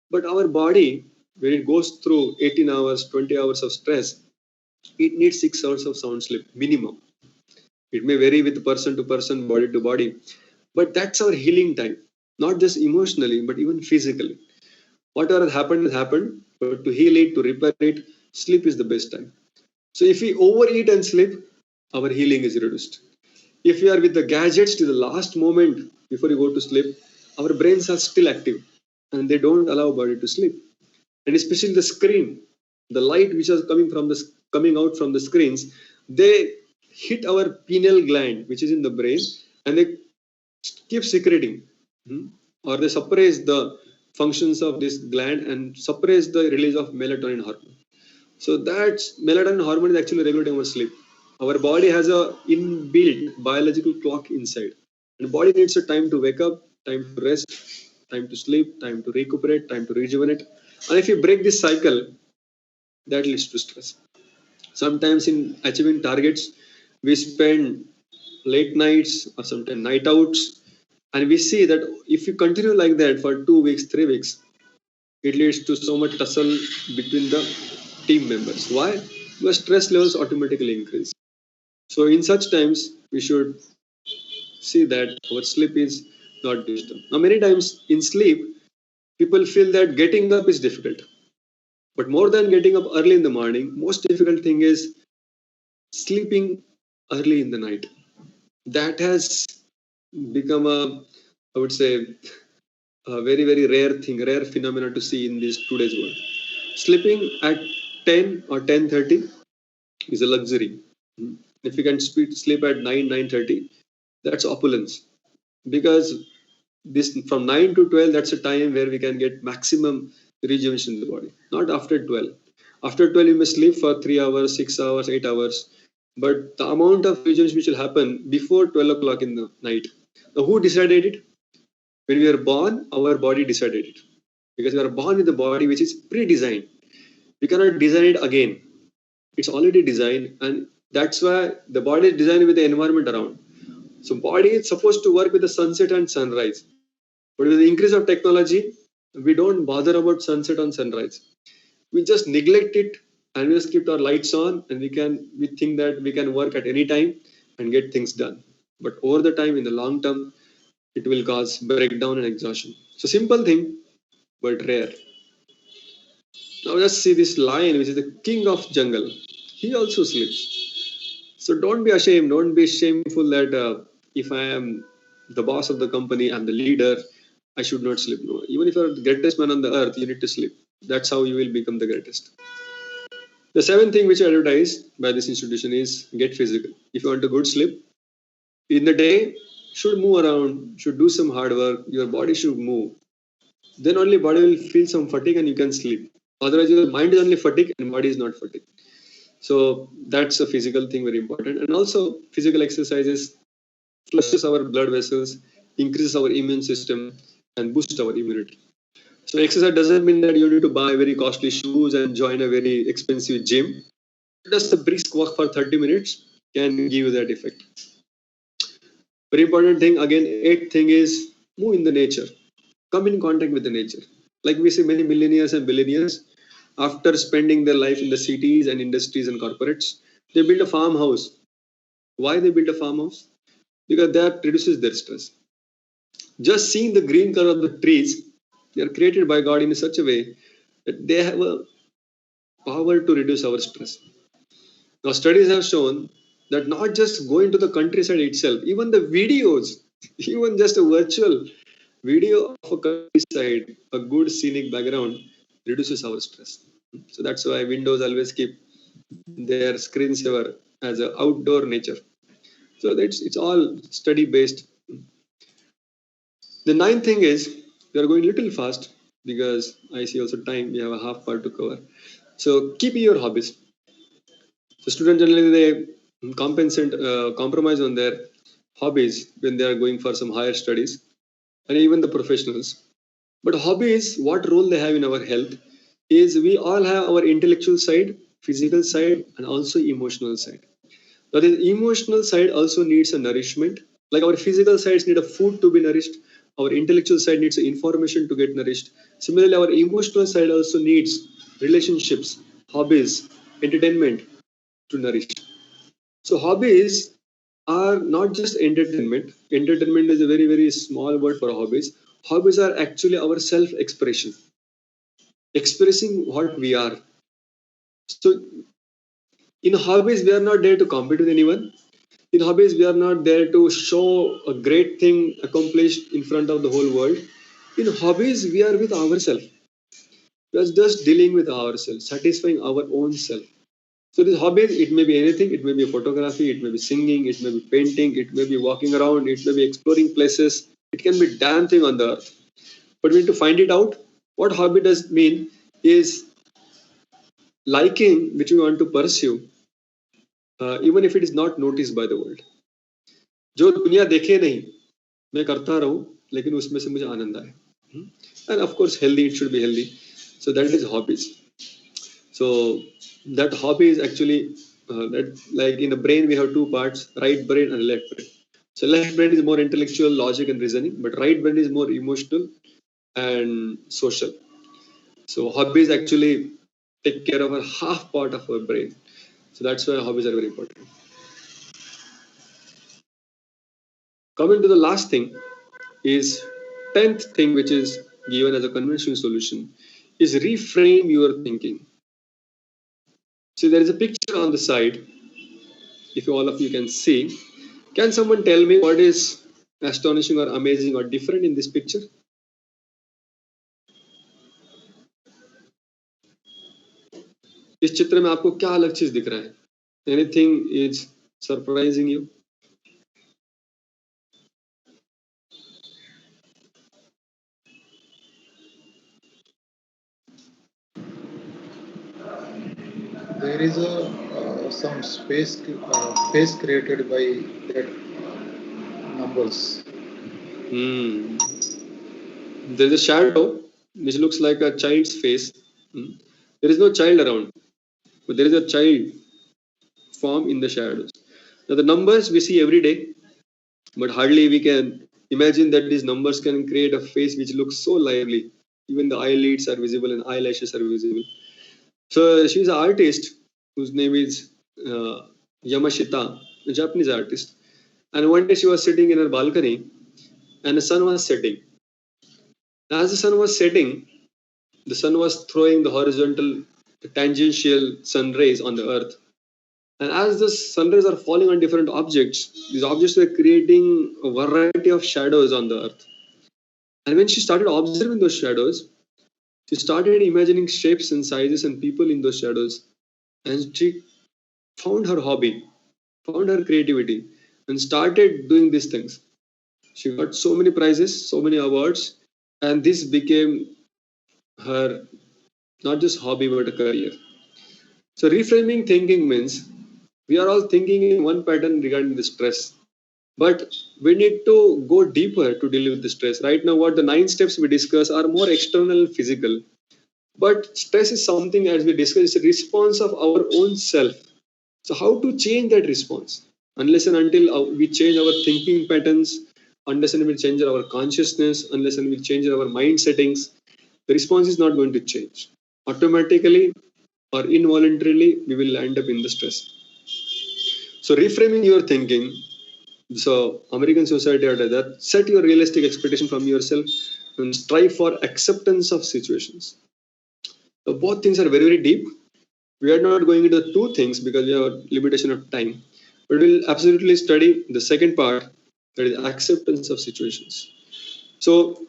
But our body, when it goes through 18 hours, 20 hours of stress, it needs 6 hours of sound sleep minimum. It may vary with person to person, body to body, but that's our healing time, not just emotionally, but even physically. Whatever has happened, but to heal it, to repair it, sleep is the best time. So if we overeat and sleep, our healing is reduced. If we are with the gadgets to the last moment before you go to sleep, our brains are still active and they don't allow body to sleep. And especially the screen, the light which is coming out from the screens, they hit our pineal gland, which is in the brain, and they keep secreting, or they suppress the functions of this gland and suppress the release of melatonin hormone. So that melatonin hormone is actually regulating our sleep. Our body has a inbuilt biological clock inside. And the body needs a time to wake up, time to rest, time to sleep, time to recuperate, time to rejuvenate. And if you break this cycle, that leads to stress. Sometimes in achieving targets, we spend late nights or sometimes night outs, and we see that if you continue like that for 2 weeks, 3 weeks, it leads to so much tussle between the team members. Why? Because stress levels automatically increase. So in such times, we should see that our sleep is not disturbed. Now, many times in sleep, people feel that getting up is difficult. But more than getting up early in the morning, most difficult thing is sleeping early in the night. That has become I would say, a very rare thing, rare phenomena to see in this today's world. Sleeping at 10 or 10:30 is a luxury. If you can sleep at 9:30, that's opulence. Because this from 9 to 12, that's a time where we can get maximum rejuvenation in the body. Not after 12. After 12, you may sleep for 3 hours, 6 hours, 8 hours. But the amount of rejuvenation which will happen before 12 o'clock in the night. Now, who decided it? When we are born, our body decided it. Because we are born with a body which is pre-designed. We cannot design it again. It's already designed, and that's why the body is designed with the environment around. So body is supposed to work with the sunset and sunrise. But with the increase of technology, we don't bother about sunset and sunrise. We just neglect it and we just keep our lights on, and we think that we can work at any time and get things done. But over the time, in the long term, it will cause breakdown and exhaustion. So simple thing, but rare. Now let's see this lion, which is the king of jungle. He also sleeps. So don't be ashamed. Don't be shameful that if I am the boss of the company, I'm the leader, I should not sleep. No, even if you're the greatest man on the earth, you need to sleep. That's how you will become the greatest. The seventh thing which I advertise by this institution is get physical. If you want a good sleep, In the day, should move around, should do some hard work, your body should move. Then only body will feel some fatigue and you can sleep. Otherwise, your mind is only fatigue and body is not fatigue. So that's a physical thing, very important. And also physical exercises flushes our blood vessels, increases our immune system, and boosts our immunity. So exercise doesn't mean that you need to buy very costly shoes and join a very expensive gym. Just a brisk walk for 30 minutes can give you that effect. Very important thing again, eighth thing is move in the nature. Come in contact with the nature. Like we see many millionaires and billionaires, after spending their life in the cities and industries and corporates, they build a farmhouse. Why they build a farmhouse? Because that reduces their stress. Just seeing the green color of the trees, they are created by God in such a way that they have a power to reduce our stress. Now, studies have shown that not just going to the countryside itself, even the videos, even just a virtual video of a countryside, a good scenic background reduces our stress. So that's why Windows always keep their screensaver as an outdoor nature. So that's it's all study based. The ninth thing is we are going little fast because I see also time we have a half part to cover. So keep your hobbies. So students generally they compromise on their hobbies when they are going for some higher studies, and even the professionals. But hobbies, what role they have in our health is we all have our intellectual side, physical side, and also emotional side. Now, the emotional side also needs a nourishment. Like our physical sides need a food to be nourished, our intellectual side needs information to get nourished. Similarly, our emotional side also needs relationships, hobbies, entertainment to nourish. So hobbies are not just entertainment. Entertainment is a very, very small word for hobbies. Hobbies are actually our self-expression, expressing what we are. So in hobbies, we are not there to compete with anyone. In hobbies, we are not there to show a great thing accomplished in front of the whole world. In hobbies, we are with ourselves. We are just dealing with ourselves, satisfying our own self. So these hobbies, it may be anything. It may be photography, it may be singing, it may be painting, it may be walking around, it may be exploring places. It can be damn thing on the earth. But we need to find it out. What hobby does mean is liking which we want to pursue, even if it is not noticed by the world. जो दुनिया देखे नहीं मैं करता रहूं लेकिन उसमें से मुझे आनंद आए. And of course healthy, it should be healthy. So that is hobbies. So that hobby is actually that, like in the brain we have two parts, right brain and left brain. So left brain is more intellectual, logic and reasoning, but right brain is more emotional and social. So hobbies actually take care of a half part of our brain. So that's why hobbies are very important. Coming to the last thing is 10th thing, which is given as a conventional solution, is reframe your thinking. So there is a picture on the side. If all of you can see, can someone tell me what is astonishing or amazing or different in this picture? इस चित्र में आपको क्या अलग चीज दिख रहा है? Anything is surprising you? There is a some space created by that numbers. There is a shadow which looks like a child's face. There is no child around, but there is a child form in the shadows. Now the numbers we see every day, but hardly we can imagine that these numbers can create a face which looks so lively. Even the eyelids are visible and eyelashes are visible. So she's an artist whose name is uh, Yamashita, a Japanese artist. And one day she was sitting in her balcony and the sun was setting. As the sun was setting, the sun was throwing the horizontal, the tangential sun rays on the earth. And as the sun rays are falling on different objects, these objects were creating a variety of shadows on the earth. And when she started observing those shadows, she started imagining shapes and sizes and people in those shadows. And she found her hobby, found her creativity. and started doing these things. She got so many prizes, so many awards, and this became her not just hobby but a career. So reframing thinking means we are all thinking in one pattern regarding the stress, but we need to go deeper to deal with the stress. Right now, what the 9 steps we discuss are more external, physical, but stress is something, as we discussed, is a response of our own self. So how to change that response? Unless and until we change our thinking patterns, unless and we change our consciousness, unless and we change our mind settings, the response is not going to change. Automatically or involuntarily, we will end up in the stress. So reframing your thinking. So American society had that set your realistic expectation from yourself and strive for acceptance of situations. So both things are very, very deep. We are not going into two things because we have a limitation of time. But we'll absolutely study the second part, that is acceptance of situations. So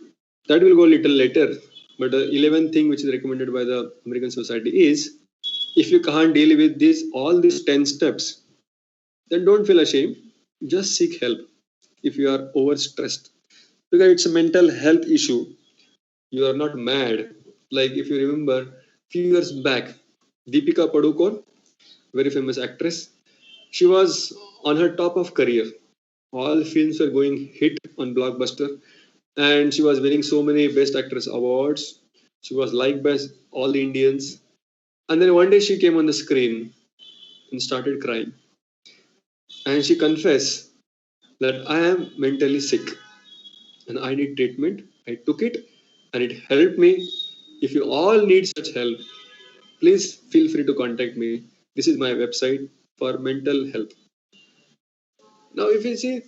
that will go a little later. But the 11th thing which is recommended by the American Society is, if you can't deal with all these 10 steps, then don't feel ashamed. Just seek help if you are overstressed. Because it's a mental health issue. You are not mad. Like if you remember, few years back, Deepika Padukone, very famous actress, she was on her top of career. All films were going hit on Blockbuster, and she was winning so many Best Actress awards. She was liked by all the Indians. And then one day she came on the screen and started crying. And she confessed that I am mentally sick and I need treatment. I took it and it helped me. If you all need such help, please feel free to contact me. This is my website for mental health. Now, if you see,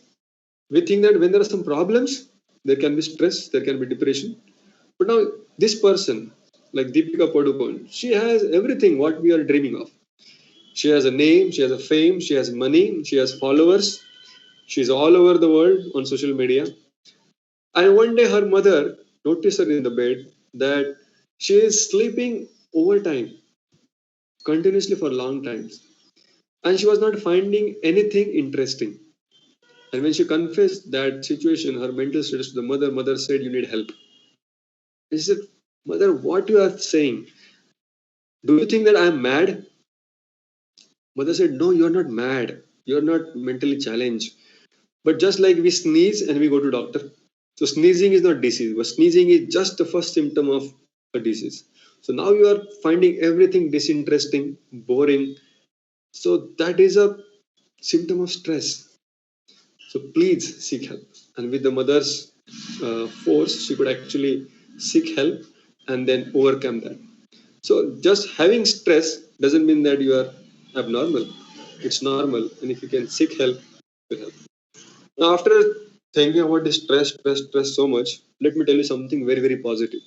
we think that when there are some problems, there can be stress, there can be depression. But now, this person, like Deepika Padukone, she has everything what we are dreaming of. She has a name, she has a fame, she has money, she has followers, she's all over the world on social media. And one day, her mother noticed her in the bed that she is sleeping overtime, continuously for long times. And she was not finding anything interesting. And when she confessed that situation, her mental status to the mother said, "You need help." And she said, "Mother, what you are saying? Do you think that I am mad?" Mother said, "No, you are not mad. You are not mentally challenged. But just like we sneeze and we go to doctor. So sneezing is not disease, but sneezing is just the first symptom of a disease. So now you are finding everything disinteresting, boring. So that is a symptom of stress. So please seek help." And with the mother's force, she could actually seek help and then overcome that. So just having stress doesn't mean that you are abnormal. It's normal, and if you can seek help, it will help. Now, after thinking about this stress so much, let me tell you something very, very positive.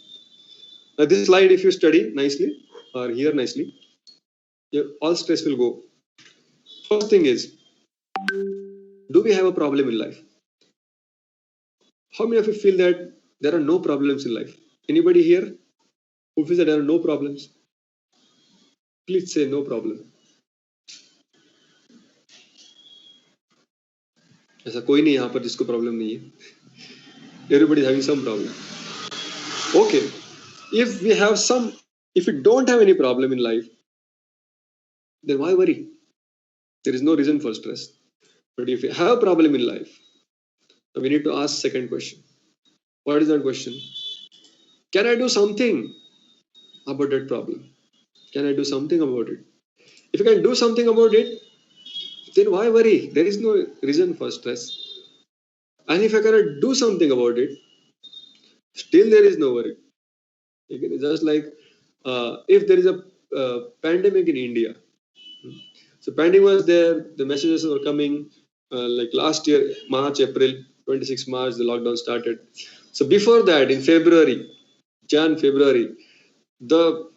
Now, this slide, if you study nicely or hear nicely, all stress will go. First thing is, do we have a problem in life? How many of you feel that there are no problems in life? Anybody here who feels that there are no problems? Please say no problem. ऐसा कोई नहीं यहाँ पर जिसको problem नहीं है. Everybody is having some problem. Okay, if we don't have any problem in life, then why worry? There is no reason for stress. But if you have a problem in life, we need to ask second question. What is that question? Can I do something about that problem? Can I do something about it? If you can do something about it, then why worry? There is no reason for stress. And if I cannot do something about it, still there is no worry. Just like if there is a pandemic in India. So pandemic was there, the messages were coming like last year, March, April, 26 March, the lockdown started. So before that, in February, February, the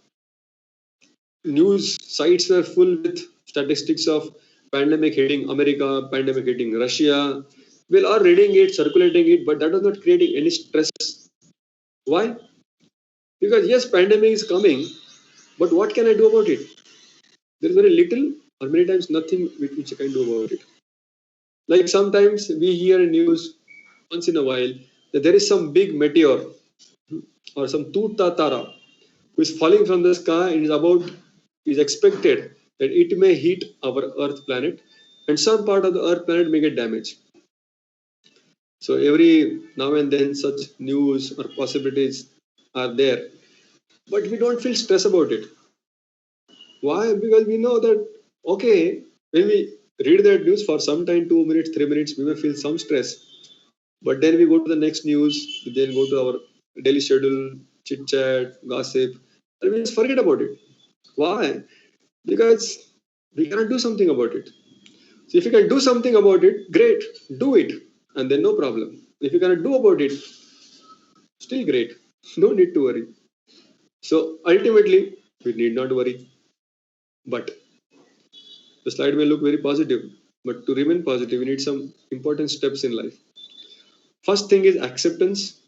news sites were full with statistics of pandemic hitting America, pandemic hitting Russia. We're all reading it, circulating it, but that was not creating any stress. Why? Because yes, pandemic is coming, but what can I do about it? There is very little or many times nothing which I can do about it. Like sometimes we hear news once in a while that there is some big meteor or some Tuta Tara who is falling from the sky and is expected that it may hit our Earth planet and some part of the Earth planet may get damaged. So every now and then such news or possibilities are there, but we don't feel stress about it. Why? Because we know that okay, when we read that news for some time, 2 minutes, 3 minutes, we may feel some stress. But then we go to the next news, we then go to our daily schedule, chit chat, gossip, and we just forget about it. Why? Because we cannot do something about it. So if you can do something about it, great, do it, and then no problem. If you cannot do about it, still great, no need to worry. So ultimately, we need not worry. But the slide may look very positive, but to remain positive, we need some important steps in life. First thing is acceptance,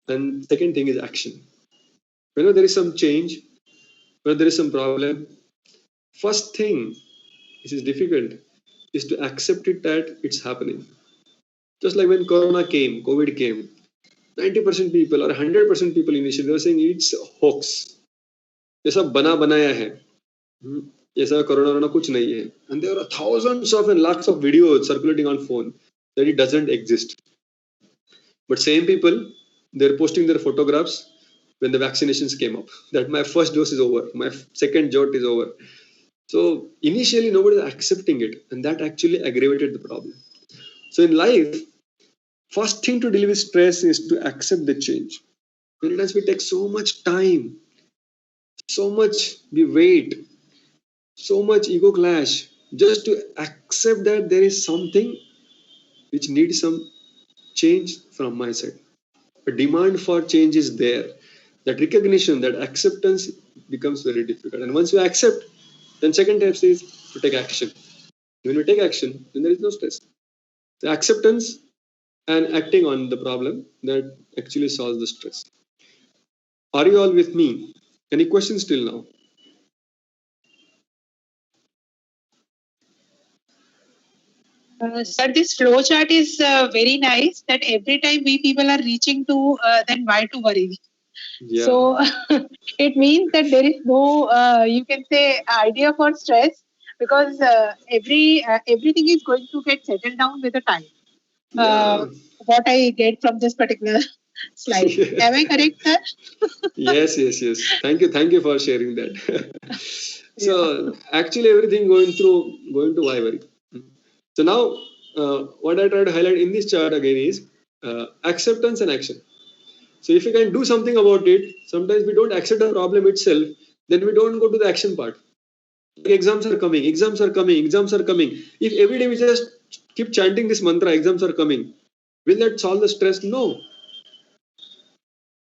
and second thing is action. Whenever there is some change, whenever there is some problem, first thing, which is difficult, is to accept it that it's happening. Just like when Corona came, COVID came, 90% people or 100% people initially they were saying it's hoax. ये सब बना बनाया है. ऐसा corona वोरोना कुछ नहीं है. And there are thousands of and lakhs of videos circulating on phone that it doesn't exist. But same people, they're posting their photographs when the vaccinations came up. That my first dose is over, my second jot is over. So initially nobody is accepting it, and that actually aggravated the problem. So in life, first thing to deal with stress is to accept the change. Many times we take so much time, so much we wait, so much ego clash just to accept that there is something which needs some change from my side. A demand for change is there. That recognition, that acceptance becomes very difficult. And once you accept, then second step is to take action. When you take action, then there is no stress. The acceptance and acting on the problem that actually solves the stress. Are you all with me? Any questions till now? Sir, this flow chart is very nice that every time we people are reaching to, then why to worry? Yeah. So it means that there is no, you can say, idea for stress because everything is going to get settled down with the time. Yeah. What I get from this particular slide. Am I correct, sir? Yes. Thank you for sharing that. So actually everything going to why worry. So now what I try to highlight in this chart again is acceptance and action. So if you can do something about it, sometimes we don't accept the problem itself, then we don't go to the action part. Exams are coming. If every day we just keep chanting this mantra, exams are coming, will that solve the stress? No.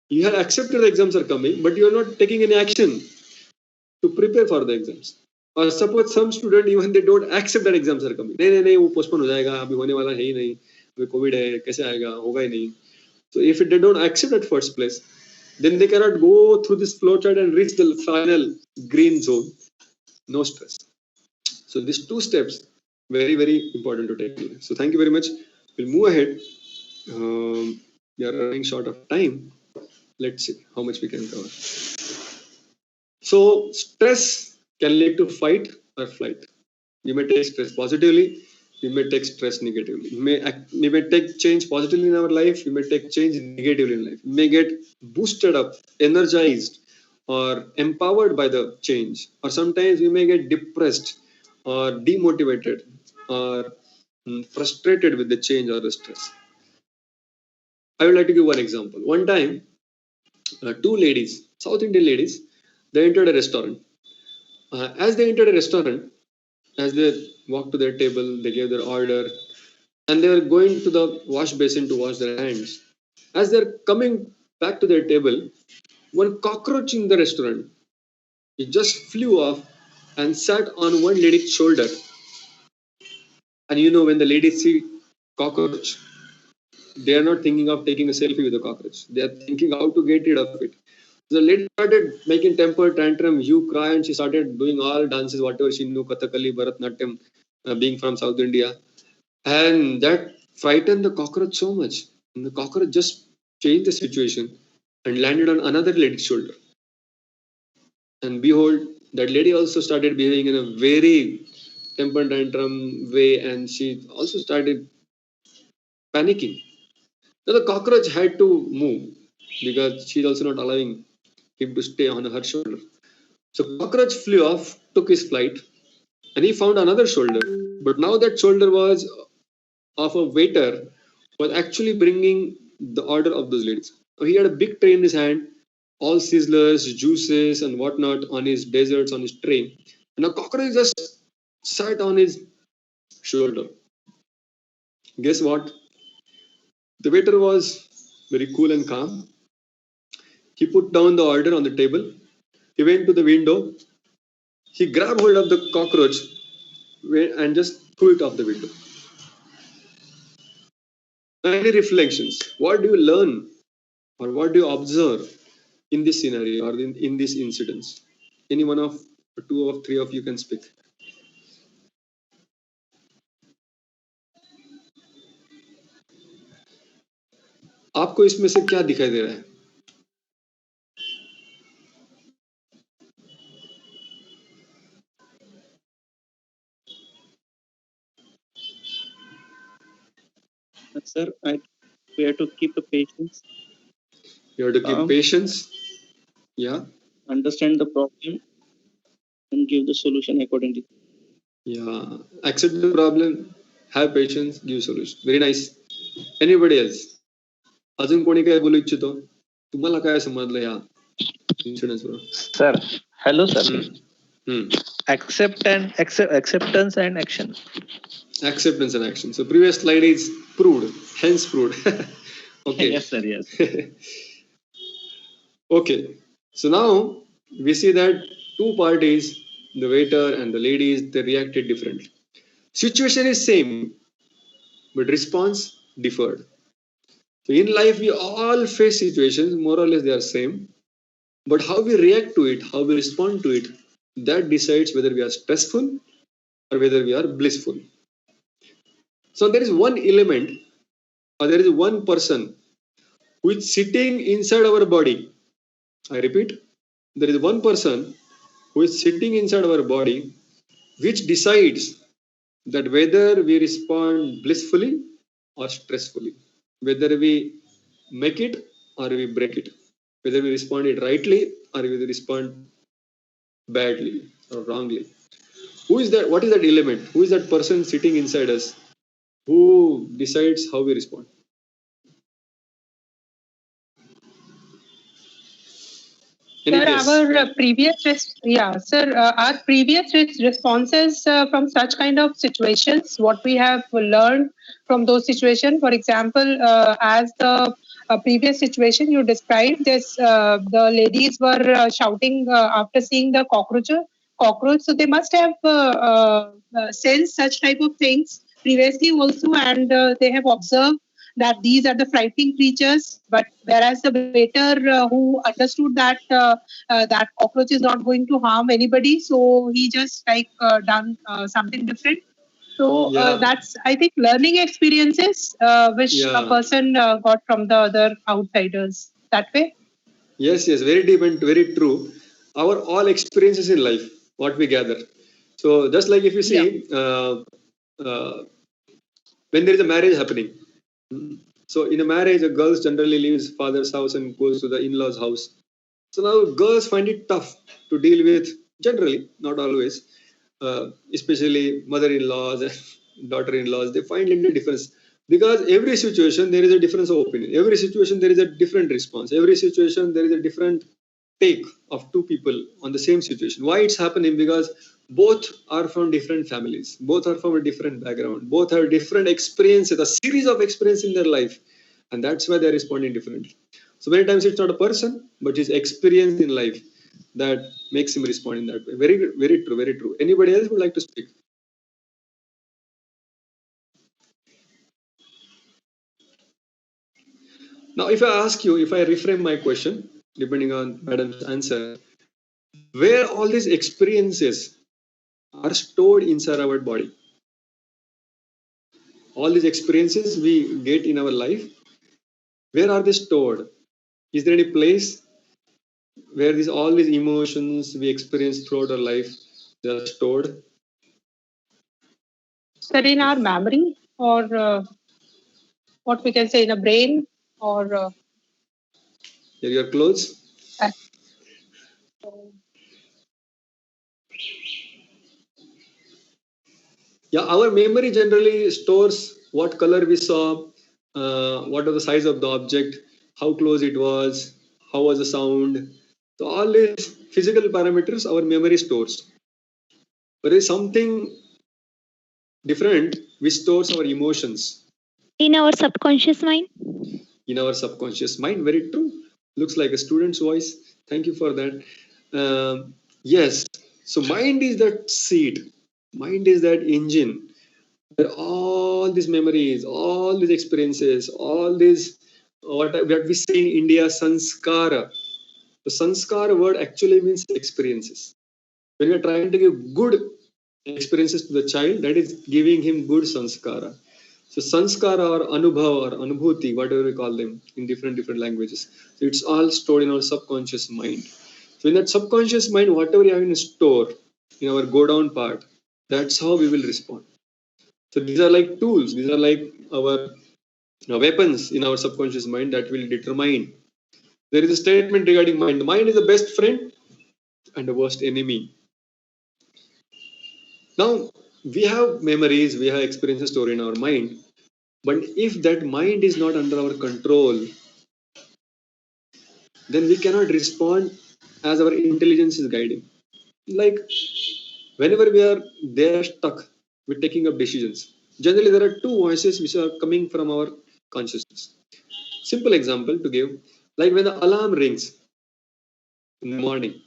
You have accepted the exams are coming, but you are not taking any action to prepare for the exams. Or suppose some student even they don't accept that exams are coming. नहीं वो postpone हो जाएगा, अभी होने वाला है ही नहीं, अभी COVID है, कैसे आएगा, होगा ही नहीं. So if they don't accept at first place, then they cannot go through this flowchart and reach the final green zone. No stress. So these two steps very important to take. So thank you very much. We'll move ahead. We are running short of time. Let's see how much we can cover. So stress can lead to fight or flight. You may take stress positively, you may take stress negatively. You may take change positively in our life, you may take change negatively in life. You may get boosted up, energized, or empowered by the change. Or sometimes we may get depressed or demotivated or frustrated with the change or the stress. I would like to give one example. One time, two ladies, South Indian ladies, they entered a restaurant. As they entered a restaurant, as they walked to their table, they gave their order, and they were going to the wash basin to wash their hands. As they're coming back to their table, one cockroach in the restaurant, it just flew off and sat on one lady's shoulder. And you know, when the ladies see cockroach, they are not thinking of taking a selfie with the cockroach. They are thinking how to get rid of it. The lady started making temper tantrum, you cry, and she started doing all dances, whatever she knew, Kathakali, Bharatnatyam, being from South India. And that frightened the cockroach so much. And the cockroach just changed the situation and landed on another lady's shoulder. And behold, that lady also started behaving in a very temper tantrum way, and she also started panicking. Now the cockroach had to move because she's also not allowing him to stay on her shoulder. So cockroach flew off, took his flight, and he found another shoulder. But now that shoulder was of a waiter who was actually bringing the order of those ladies. So he had a big tray in his hand, all sizzlers, juices, and whatnot on his desserts on his tray. And a cockroach just sat on his shoulder. Guess what? The waiter was very cool and calm. He put down the order on the table. He went to the window. He grabbed hold of the cockroach and just threw it off the window. Any reflections? What do you learn or what do you observe in this scenario or in this incidents? Any one of two or three of you can speak. आपको इसमें से क्या दिखाई दे रहा है? Sir, we have to keep the patience. You have to keep patience. Yeah. Understand the problem and give the solution accordingly. Yeah. Accept the problem. Have patience. Give solution. Very nice. Anybody else? अजून कोणी काय बोलू इच्छितो? तुम्हाला काय समजलं या incidents were? Sir, hello sir. Acceptance and action. Acceptance and action. So previous slide is proved, hence proved. Okay. Yes sir, yes. Okay. So now we see that two parties, the waiter and the ladies, they reacted differently. Situation is same, but response differed. So in life, we all face situations, more or less they are same, but how we react to it, how we respond to it, that decides whether we are stressful or whether we are blissful. So there is one element or there is one person who is sitting inside our body. I repeat, there is one person who is sitting inside our body which decides that whether we respond blissfully or stressfully, whether we make it or we break it, whether we respond it rightly or we respond badly or wrongly. Who is that? What is that element? Who is that person sitting inside us who decides how we respond? Sir, our previous responses from such kind of situations, what we have learned from those situations. For example, as the previous situation you described, this the ladies were shouting after seeing the cockroach. So they must have sensed such type of things previously also, and they have observed that these are the frightening creatures. But whereas the waiter who understood that that cockroach is not going to harm anybody, so he just done something different. So that's, I think, learning experiences which a person got from the other outsiders that way. Yes, very deep and very true. Our all experiences in life, what we gather. So just like if you see, when there is a marriage happening, so in a marriage, a girl generally leaves father's house and goes to the in-laws' house. So now girls find it tough to deal with, generally, not always, especially mother-in-laws and daughter-in-laws. They find it a difference because every situation there is a difference of opinion. Every situation there is a different response. Every situation there is a different take of two people on the same situation. Why it's happening? Because both are from different families, both are from a different background, both have different experiences, a series of experience in their life, and that's why they're responding differently. So many times it's not a person, but his experience in life that makes him respond in that way. Very good, very true, very true. Anybody else would like to speak? Now, if I ask you, if I reframe my question, depending on Madam's answer, where all these experiences are stored inside our body? all these experiences we get in our life, where are they stored? Is there any place where all these emotions we experience throughout our life, they are stored? Sir, in our memory, or what we can say in a brain, or Your clothes? uh, Yeah, our memory generally stores what color we saw, what was the size of the object, how close it was, how was the sound. So all these physical parameters our memory stores. But there is something different which stores our emotions In our subconscious mind. in our subconscious mind. Very true. Looks like a student's voice. Thank you for that. Yes. So mind is that seed. Mind is that engine where all these memories, all these experiences, all these what we say in India, sanskara. The sanskara word actually means experiences. When we are trying to give good experiences to the child, that is giving him good sanskara. So sanskara or anubhava or anubhuti, whatever we call them in different languages. So it's all stored in our subconscious mind. So in that subconscious mind, whatever you have in store in our go down part, that's how we will respond. So these are like tools. These are like our weapons in our subconscious mind that will determine. There is a statement regarding mind. The mind is the best friend and the worst enemy. Now we have memories, we have experiences stored in our mind. But if that mind is not under our control, then we cannot respond as our intelligence is guiding. Like whenever we are there stuck with taking up decisions, generally there are two voices which are coming from our consciousness. Simple example to give, like when the alarm rings in the morning,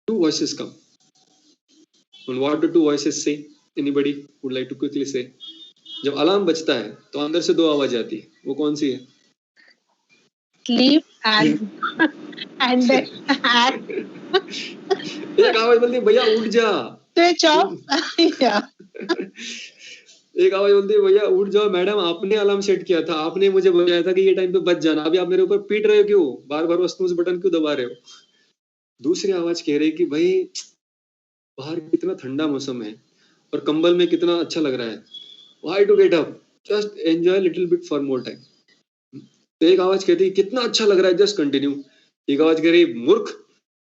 two voices come. And what do two voices say? Anybody would like to quickly say? जब alarm बजता है तो अंदर से दो आवाज आती है, वो कौन सी है? sleep and and then and एक आवाज बोलती है भैया उठ जा, switch off. Yeah. एक आवाज बोलती है भैया उठ जाओ मैडम, आपने अलार्म सेट किया था, आपने मुझे बताया था कि ये टाइम पे बच जाना, अभी आप मेरे ऊपर पीट रहे हो क्यों, बार बार स्नूज बटन क्यों दबा रहे हो? दूसरी आवाज कह रही कि भाई बाहर कितना ठंडा मौसम है और कंबल में कितना अच्छा लग रहा है, why to get up, just enjoy little bit for more time. तो एक आवाज कहती है कितना अच्छा लग रहा है, जस्ट कंटिन्यू. एक आवाज कह रही मूर्ख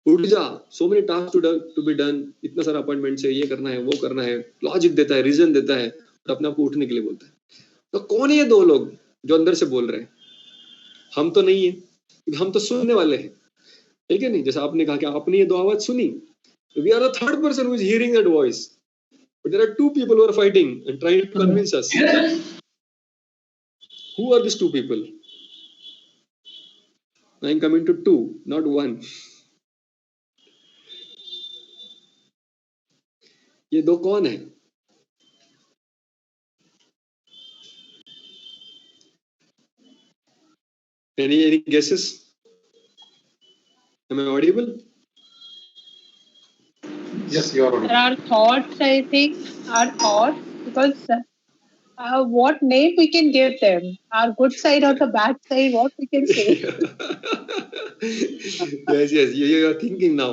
उठ जा, so many task to be done, इतना सारा अपॉइंटमेंट है, ये करना है, वो करना है, लॉजिक देता है, रीजन देता है और अपने आप को उठने के लिए बोलता है. तो कौन है ये दो लोग जो अंदर से बोल रहे हैं? हम तो नहीं है, हम तो सुनने वाले हैं, ठीक है नहीं? जैसे आपने कहा कि आपने ये दो आवाज सुनी, we are the third person who is hearing that voice, but there are two people who are fighting and trying to convince us. Who are this two people? I am coming to two, not one. ये दो कौन है? Any guesses? Am I audible? Yes, you are audible. Our thoughts, I think, our thoughts, because what name we can give them? Our good side or the bad side? What we can say? Yes, you are thinking now.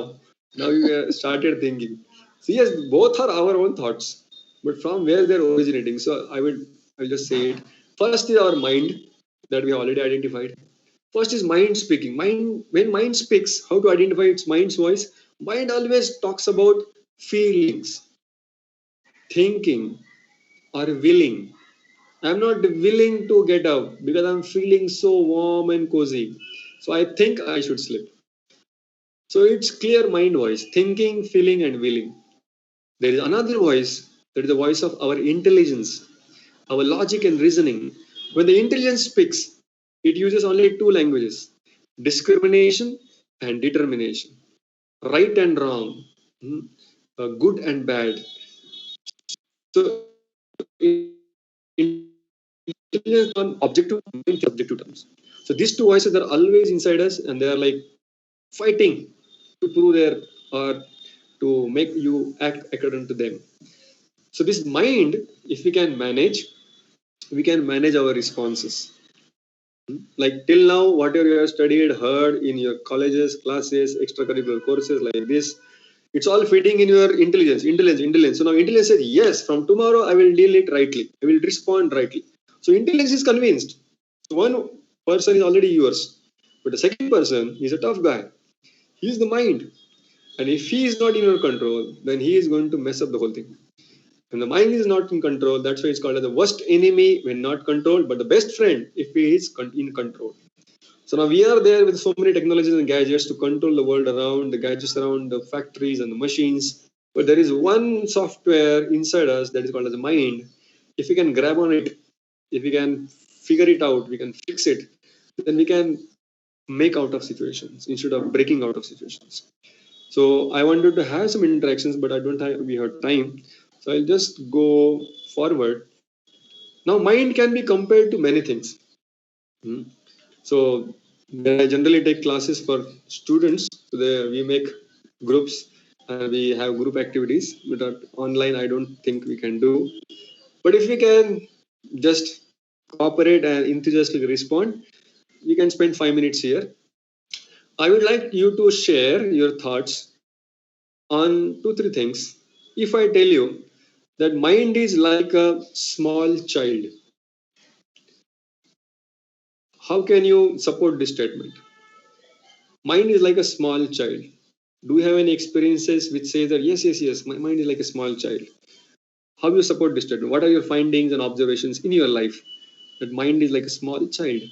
Now you have started thinking. So yes, both are our own thoughts, but from where they're originating. So I'll just say it. First is our mind that we have already identified. First is mind speaking. When mind speaks, how to identify its mind's voice? Mind always talks about feelings, thinking, or willing. I'm not willing to get up because I'm feeling so warm and cozy. So I think I should sleep. So it's clear mind voice, thinking, feeling, and willing. There is another voice, that is the voice of our intelligence, our logic and reasoning. When the intelligence speaks, it uses only two languages: discrimination and determination, right and wrong, good and bad. So intelligence on objective terms. So these two voices are always inside us, and they are like fighting to prove their or to make you act according to them. So this mind, if we can manage, we can manage our responses. Like till now, whatever you have studied, heard in your colleges, classes, extracurricular courses like this, it's all fitting in your intelligence. So now intelligence says, yes, from tomorrow I will deal it rightly. I will respond rightly. So intelligence is convinced. So one person is already yours. But the second person is a tough guy. He is the mind. And if he is not in your control, then he is going to mess up the whole thing. When the mind is not in control, that's why it's called as the worst enemy when not controlled, but the best friend if he is in control. So now we are there with so many technologies and gadgets to control the world around, the gadgets around the factories and the machines. But there is one software inside us that is called as the mind. If we can grab on it, if we can figure it out, we can fix it, then we can make out of situations instead of breaking out of situations. So I wanted to have some interactions, but I don't have we have time. So I'll just go forward. Now mind can be compared to many things. So I generally take classes for students. So we make groups and we have group activities, but online I don't think we can do. But if we can just cooperate and enthusiastically respond, we can spend 5 minutes here. I would like you to share your thoughts on 2-3 things. If I tell you that mind is like a small child, how can you support this statement? Mind is like a small child. Do you have any experiences which say that yes, my mind is like a small child? How you support this statement? What are your findings and observations in your life that mind is like a small child?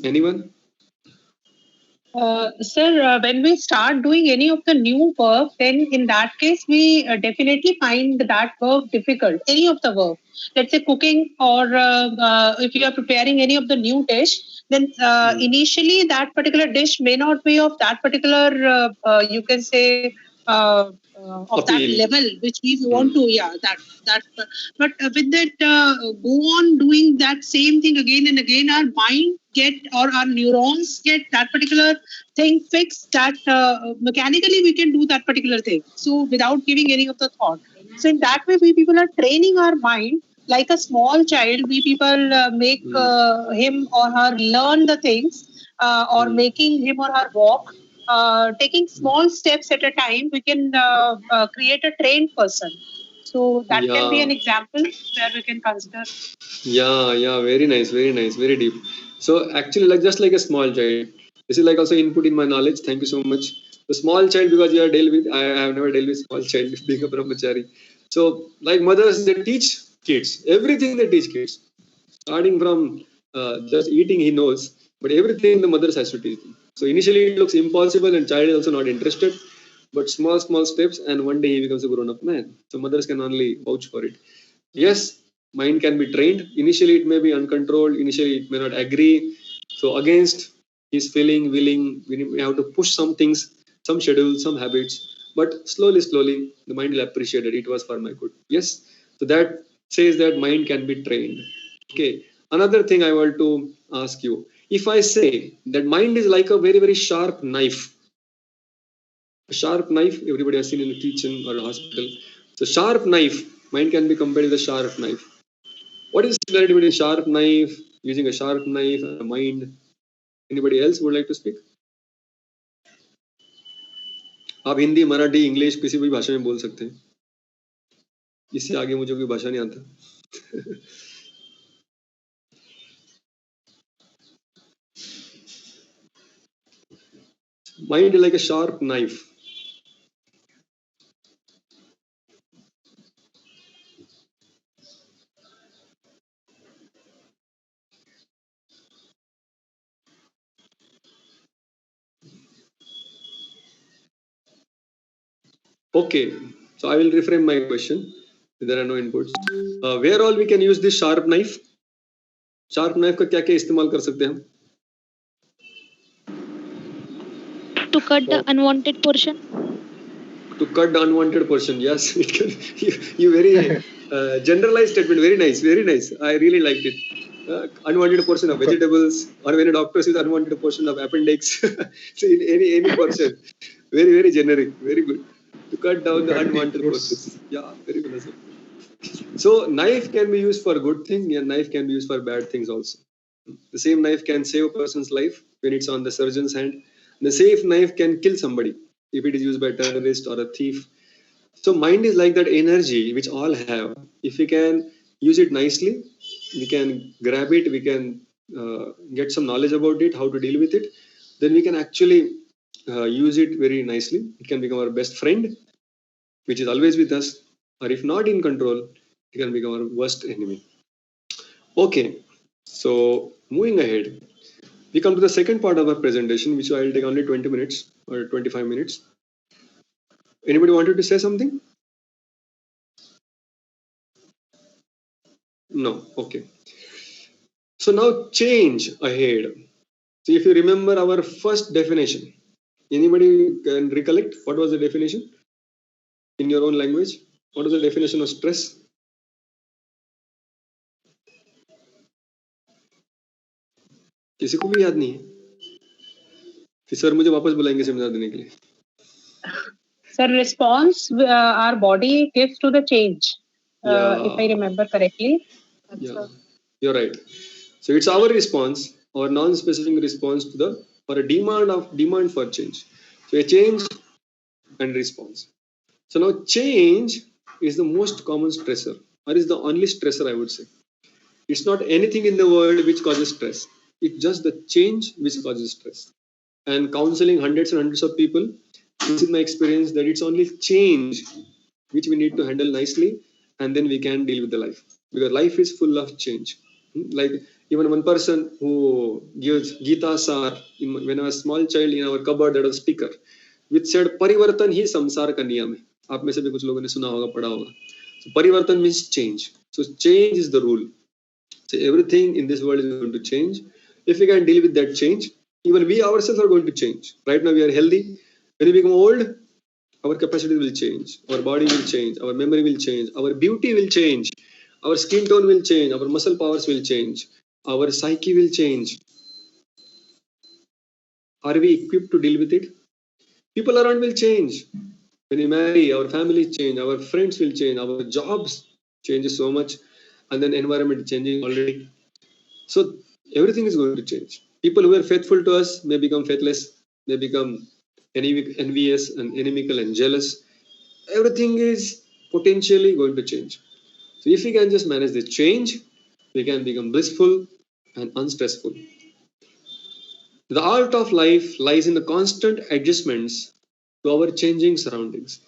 Anyone? Sir, when we start doing any of the new work, then in that case, we definitely find that work difficult. Any of the work, let's say cooking, or if you are preparing any of the new dish, then initially that particular dish may not be of that particular, you can say, of that Appeal. level which we want to. Yeah, that. But with that, go on doing that same thing again and again. Our mind get, or our neurons get that particular thing fixed, that mechanically we can do that particular thing, so without giving any of the thought. So in that way, we people are training our mind like a small child. We people make him or her learn the things, or making him or her walk, taking small steps at a time. We can create a trained person. So that can be an Yeah, example where we can consider. yeah, very nice, very deep. So actually, like just like a small child, this is like also input in my knowledge. Thank you so much. The small child, because you are dealt with, I have never dealt with small child being a brahmachari. So like mothers, they teach kids everything. They teach kids, starting from just eating, he knows, but everything the mothers has to teach him. So initially it looks impossible, and child is also not interested. But small steps, and one day he becomes a grown-up man. So mothers can only vouch for it. Yes, mind can be trained. Initially, it may be uncontrolled. Initially, it may not agree. So against his feeling, willing, we have to push some things, some schedules, some habits. But slowly, the mind will appreciate it. It was for my good. Yes. So that says that mind can be trained. Okay. Another thing I want to ask you: if I say that mind is like a very sharp knife, a sharp knife everybody has seen in the kitchen or a hospital. So sharp knife, mind can be compared with a sharp knife. What is the similarity between sharp knife, using a sharp knife, and a mind? Anybody else would like to speak? आप Hindi Marathi English किसी भी भाषा में बोल सकते हैं, इससे आगे मुझे कोई भाषा नहीं आता. Mind is like a sharp knife. Okay, so I will reframe my question. There are no inputs. Where all we can use this sharp knife? Sharp knife का क्या क्या इस्तेमाल कर सकते हैं हम? To cut the unwanted portion. To cut the unwanted portion. Yes, it can. You very generalized statement. Very nice. I really liked it. Unwanted portion of vegetables, or when a doctor says unwanted portion of appendix. So in any portion, very generic. Very good. to cut down the Cut the unwanted fruits. process. Yeah, very well said. So knife can be used for good things, and knife can be used for bad things also. The same knife can save a person's life when it's on the surgeon's hand. The same knife can kill somebody if it is used by a terrorist or a thief. So mind is like that energy which all have. If we can use it nicely, we can grab it, we can get some knowledge about it, how to deal with it, then we can actually use it very nicely. It can become our best friend, which is always with us, or if not in control, it can become our worst enemy. Okay, so moving ahead, we come to the second part of our presentation, which I'll take only 20 minutes or 25 minutes. Anybody wanted to say something? No. Okay. So now change ahead. So if you remember our first definition, anybody can recollect what was the definition in your own language? What was the definition of stress? किसी को भी याद नहीं है? फिर sir मुझे वापस बुलाएंगे सेमिनार देने के लिए. Sir, response our body gives to the change, if I remember correctly. Yeah, you're right. So it's our response, our non-specific response to the or a demand for change. So a change and response. So now change is the most common stressor, or is the only stressor, I would say. It's not anything in the world which causes stress. It's just the change which causes stress. And counseling hundreds and hundreds of people, this is my experience that it's only change which we need to handle nicely, and then we can deal with the life, because life is full of change. Like even one person who gives Gita Sar, when I was a small child, in our cupboard there was a sticker which said परिवर्तन ही संसार का नियम है. आप में से भी कुछ लोगों ने सुना होगा, पढ़ा होगा. So परिवर्तन means change. So change is the rule. So everything in this world is going to change. If we can deal with that change, even we ourselves are going to change. Right now we are healthy. When we become old, our capacity will change, our body will change, our memory will change, our beauty will change, our skin tone will change, our muscle powers will change, our psyche will change. Are we equipped to deal with it? People around will change. When we marry, our family change, our friends will change, our jobs changes so much, and then environment is changing already. So everything is going to change. People who are faithful to us may become faithless, may become envious and inimical and jealous. Everything is potentially going to change. So if we can just manage the change, we can become blissful and unstressful. The art of life lies in the constant adjustments to our changing surroundings.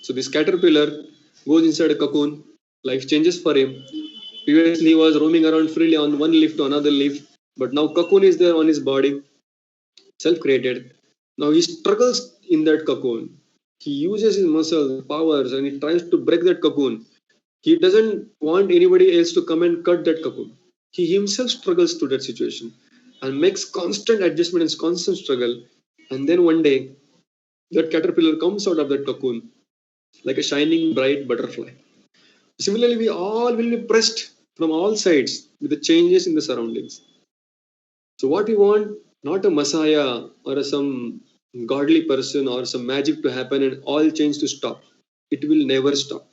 So this caterpillar goes inside a cocoon, life changes for him. Previously he was roaming around freely on one leaf to another leaf, but now cocoon is there on his body, self-created. Now he struggles in that cocoon. He uses his muscles, powers, and he tries to break that cocoon. He doesn't want anybody else to come and cut that cocoon. He himself struggles to that situation and makes constant adjustment and constant struggle. And then one day, that caterpillar comes out of that cocoon like a shining bright butterfly. Similarly, we all will be pressed from all sides with the changes in the surroundings. So what we want, not a messiah or some godly person or some magic to happen and all change to stop. It will never stop.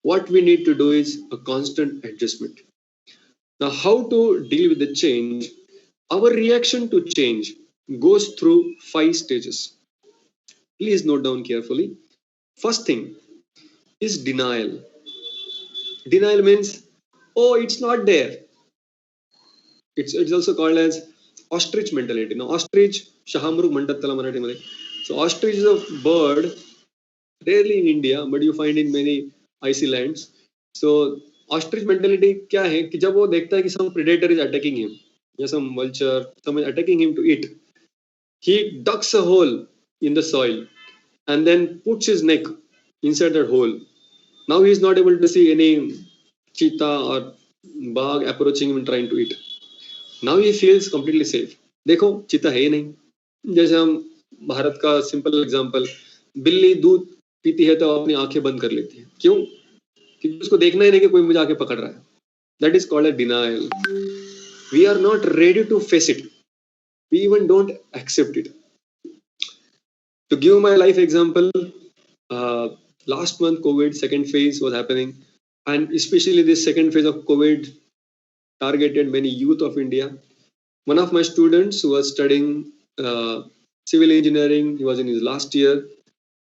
What we need to do is a constant adjustment. Now, how to deal with the change? Our reaction to change goes through 5 stages. Please note down carefully. First thing is denial. Denial means, oh, it's not there. It's also called as ostrich mentality. Now, ostrich, shahamrug mandattala Marathi मध्ये. So, ostrich is a bird, rarely in India, but you find in many icy lands. So, ostrich mentality क्या है कि जब वो देखता है कि some predator is attacking him, या some vulture, someone attacking him to eat, he ducks a hole in the soil and then puts his neck inside that hole. Now he is not able to see any cheetah or bug approaching him and trying to eat. Now he feels completely safe. देखो चीता है ही नहीं. जैसे हम भारत का simple example, बिल्ली दूध पीती है तो अपनी आंखें बंद कर लेती है. क्यों? क्योंकि उसको देखना ही नहीं कि कोई मुझे आके पकड़ रहा है. That is called a denial. We are not ready to face it. We even don't accept it. To give my life example, Last month, COVID second phase was happening, and especially this second phase of COVID targeted many youth of India. One of my students was studying civil engineering. He was in his last year.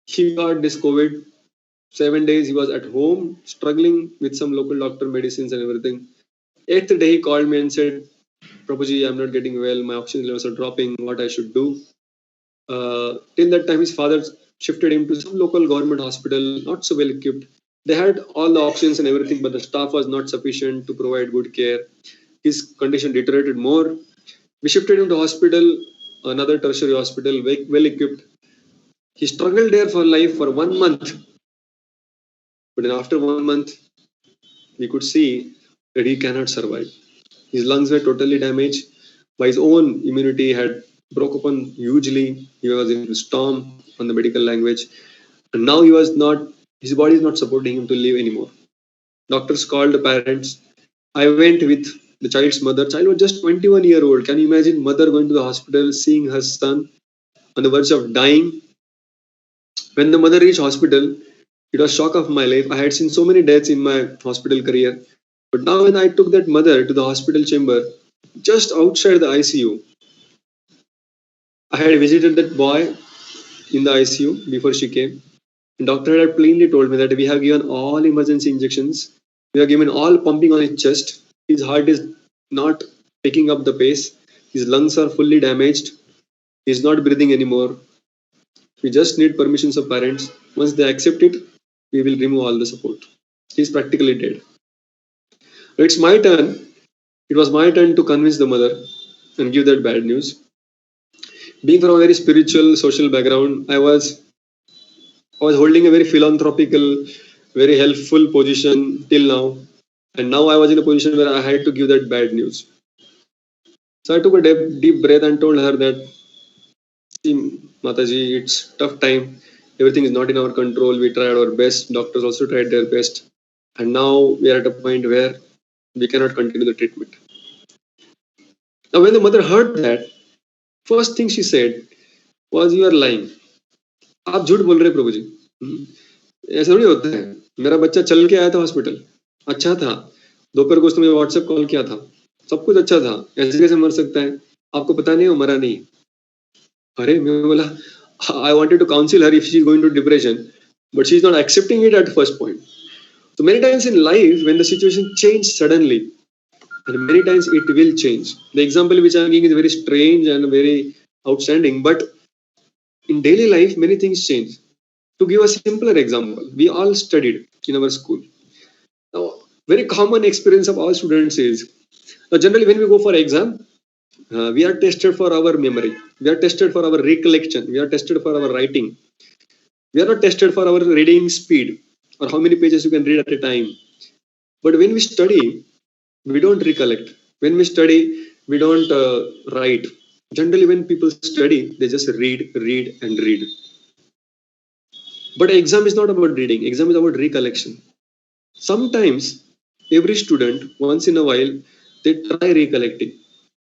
He got this COVID. 7 days he was at home struggling with some local doctor medicines and everything. Eighth day he called me and said, Prabhuji, I'm not getting well. My oxygen levels are dropping. What I should do? Till that time, his father shifted him to some local government hospital, not so well equipped. They had all the options and everything, but the staff was not sufficient to provide good care. His condition deteriorated more. We shifted him to hospital, another tertiary hospital, well equipped. He struggled there for life for 1 month. But then after 1 month, we could see that he cannot survive. His lungs were totally damaged. By his own immunity had broke open hugely. He was in a storm on the medical language. And now he was not, his body is not supporting him to live anymore. Doctors called the parents. I went with the child's mother. Child was just 21-year-old. Can you imagine mother going to the hospital, seeing her son on the verge of dying? When the mother reached hospital, it was shock of my life. I had seen so many deaths in my hospital career. But now when I took that mother to the hospital chamber, just outside the ICU, I had visited that boy in the ICU before she came. The doctor had plainly told me that we have given all emergency injections. We have given all pumping on his chest. His heart is not picking up the pace. His lungs are fully damaged. He is not breathing anymore. We just need permissions of parents. Once they accept it, we will remove all the support. He is practically dead. It's my turn. It was my turn to convince the mother and give that bad news. Being from a very spiritual, social background, I was holding a very philanthropical, very helpful position till now. And now I was in a position where I had to give that bad news. So I took a deep breath and told her that, see, Mataji, it's tough time. Everything is not in our control. We tried our best. Doctors also tried their best. And now we are at a point where we cannot continue the treatment. Now, when the mother heard that, first thing she said was, you are lying. आप झूठ बोल रहे प्रभु जी. ऐसा थोड़ी होता है. मेरा बच्चा चल के आया था हॉस्पिटल, अच्छा था. दोपहर को उसने मुझे व्हाट्सएप कॉल किया था, सब कुछ अच्छा था. ऐसे कैसे मर सकता है? आपको पता नहीं, वो मरा नहीं. अरे मैं बोला, I wanted to counsel her if she is going to depression, but she is not accepting it at the first point. So many times in life, when the situation changes suddenly, and many times it will change. The example which I am giving is very strange and very outstanding, but in daily life, many things change. To give a simpler example, we all studied in our school. Now, very common experience of all students is, now generally when we go for exam, we are tested for our memory, we are tested for our recollection, we are tested for our writing. We are not tested for our reading speed or how many pages you can read at a time. But when we study, we don't recollect. When we study, we don't write. Generally, when people study, they just read, and read. But exam is not about reading. Exam is about recollection. Sometimes, every student, once in a while, they try recollecting.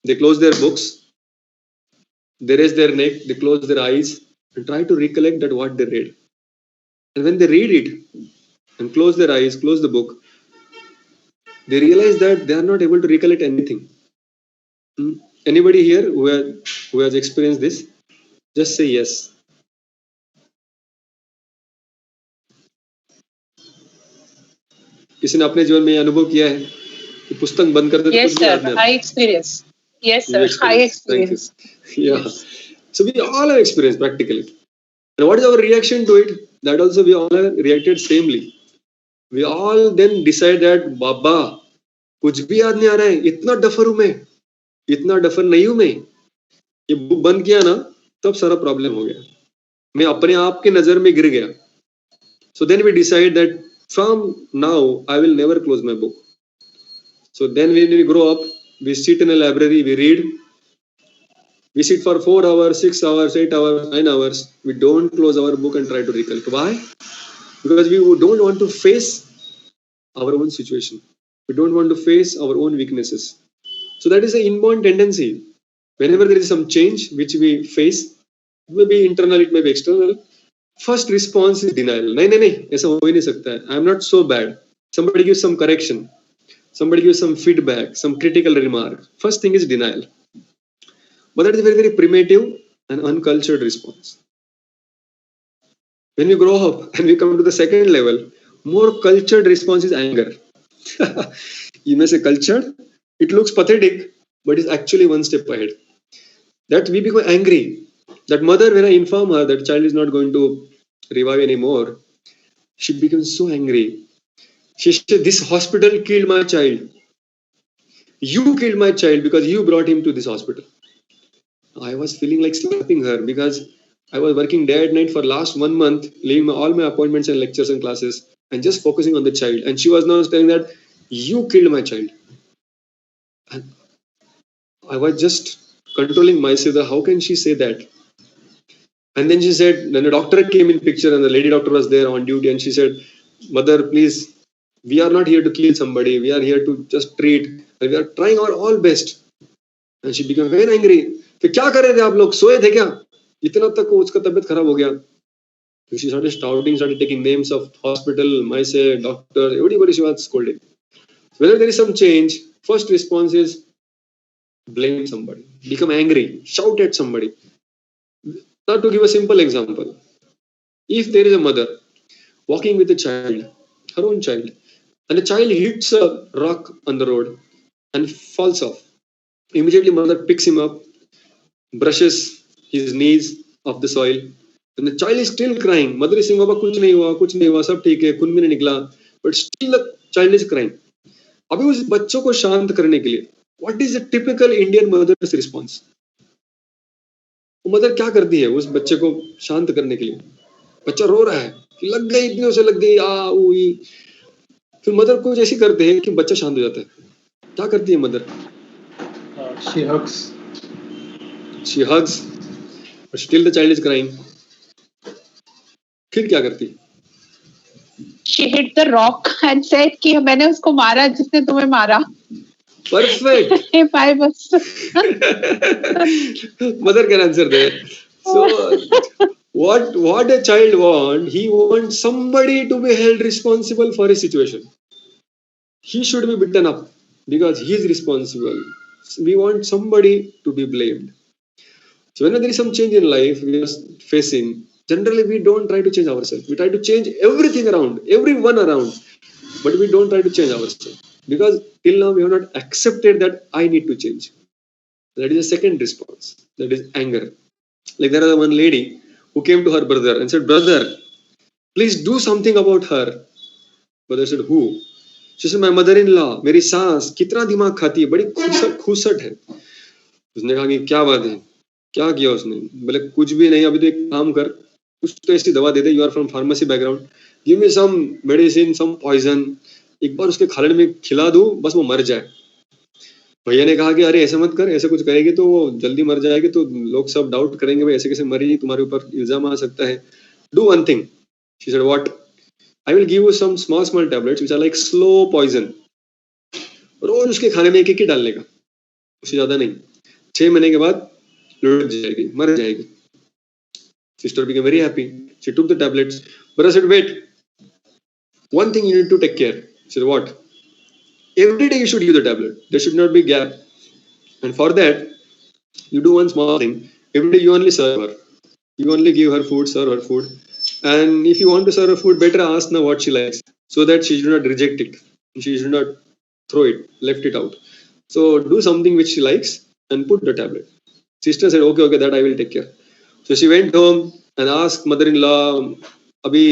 They close their books, they raise their neck, they close their eyes, and try to recollect that what they read. And when they read it and close their eyes, close the book, they realize that they are not able to recollect anything. Anybody here who has experienced this? Just say yes. किसी ने अपने जीवन में अनुभव किया है कि पुस्तक बंद कर देते? Yes, sir. I experience. Yes, sir. I experience. Yeah. So we all have experienced practically. And what is our reaction to it? That also we all have reacted samely. We all then decide that, Baba, कुछ भी याद नहीं आ रहा है, इतना duffer हूं मैं, इतना डफर नहीं हूं मैं. ये बुक बंद किया ना, तब सारा प्रॉब्लम हो गया. मैं अपने आप के नजर में गिर गया. So then we decide that from now I will never close my book. So then when we grow up, we sit in a library, we read. We sit for 4 hours, 6 hours, 8 hours, 9 hours. We don't close our book and try to recollect. Why? Because we don't want to face our own situation. We don't want to face our own weaknesses. So that is an inborn tendency. Whenever there is some change which we face, it may be internal, it may be external. First response is denial. नहीं नहीं नहीं, ऐसा हो ही नहीं सकता है. I am not so bad. Somebody gives some correction. Somebody gives some feedback, some critical remark. First thing is denial. But that is a very, very primitive and uncultured response. When we grow up and we come to the second level, more cultured response is anger. You may say cultured, it looks pathetic, but is actually one step ahead. That we become angry. That mother, when I inform her that child is not going to revive anymore, she becomes so angry. She said, "This hospital killed my child. You killed my child because you brought him to this hospital." I was feeling like slapping her because I was working day and night for last 1 month, leaving all my appointments and lectures and classes and just focusing on the child. And she was now saying that you killed my child. And I was just controlling myself. That how can she say that? And then she said, then the doctor came in picture and the lady doctor was there on duty and she said, "Mother, please, we are not here to kill somebody. We are here to just treat. And we are trying our all best." And she became very angry. फिर क्या कर रहे थे आप लोग, सोए थे क्या? इतना तक उसका तबीयत खराब हो गया. So she started shouting, started taking names of hospital, mice, doctor, everybody she was scolding. So whenever there is some change, first response is blame somebody, become angry, shout at somebody. Now to give a simple example, if there is a mother walking with a child, her own child, and the child hits a rock on the road and falls off, immediately mother picks him up, brushes his knees off the soil, and the child is still crying. Mother is saying, "Baba, कुछ नहीं हुआ, सब ठीक है, खून भी नहीं निकला," but still the child is crying. अभी उस बच्चों को शांत करने के लिए, what is the typical Indian mother's response? वो मदर क्या करती है उस बच्चे को शांत करने के लिए? बच्चा रो रहा है कि लग गई, इतनी से लग गई, आ उई. फिर मदर कुछ ऐसी करते हैं कि बच्चा शांत हो जाता है. क्या करती है mother? She hugs. She hugs, but still the child is crying. फिर क्या करती है? She hit the rock and said कि मैंने उसको मारा जिसने तुम्हें मारा. Perfect. If I was Mother can answer there. So what a child want? He wants somebody to be held responsible for his situation. He should be beaten up because he is responsible. We want somebody to be blamed. So when there is some change in life we are facing, generally we don't try to change ourselves. We try to change everything around, everyone around, but we don't try to change ourselves because till now we have not accepted that I need to change. That is the second response. That is anger. Like there was one lady who came to her brother and said, "Brother, please do something about her." Brother said, "Who?" She said, "My mother-in-law, मेरी सास कितना दिमाग खाती है, बड़ी खुसट है." उसने कहा कि क्या बात है, क्या किया उसने? बोले कुछ भी नहीं, अभी तो एक काम कर, कुछ तो ऐसी दवा दे दे, you are from pharmacy background, give me some medicine, some poison, एक बार उसके खाने में खिला दूं, बस वो मर जाए. भैया ने कहा कि अरे ऐसा मत कर, ऐसा कुछ करेगी तो वो जल्दी मर जाएगी, तो लोग सब डाउट करेंगे, भाई ऐसे कैसे मरी, तुम्हारे ऊपर इल्जाम आ सकता है. Do one thing. She said, what? I will give you some small tablets which are like slow poison. रोज उसके खाने में एक एक ही डालने का, उससे ज्यादा नहीं. 6 महीने के बाद लुढ़क जाएगी, मर जाएगी. Sister became very happy. She took the tablets. Brother said, "Wait, one thing you need to take care." She said, "What?" "Every day you should give the tablet. There should not be gap. And for that, you do one small thing. Every day you only serve her. You only give her food, serve her food. And if you want to serve her food, better ask now what she likes, so that she should not reject it. She should not throw it, left it out. So do something which she likes and put the tablet." Sister said, "Okay, that I will take care." So she went home and asked mother-in-law, "अभी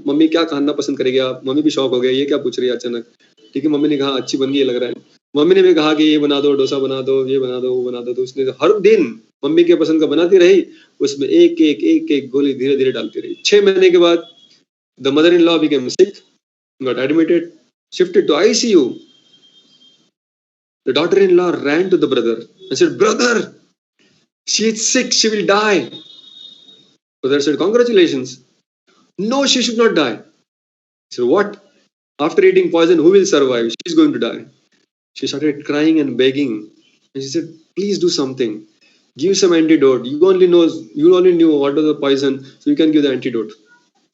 mummy क्या खाना पसंद करेगी आप?" Mummy भी शौक हो गया, ये क्या पूछ रही है अचानक. ठीक है, मम्मी ने कहा अच्छी बन गई लग रहा है. मम्मी ने भी कहा कि ये बना दो, डोसा बना दो, ये बना दो, वो बना दो. तो उसने हर दिन मम्मी के पसंद का बनाती रही, उसमें एक एक गोली धीरे धीरे डालती रही. 6 महीने के बाद the mother-in-law became sick, got admitted, shifted to ICU. The daughter-in-law ran to the brother and said, "Brother, she is sick, she will die." Brother said, "Congratulations." "No, she should not die." He said, "What? After eating poison, who will survive? She is going to die." She started crying and begging. And she said, "Please do something." Give some antidote. You only knew what was the poison, so you can give the antidote.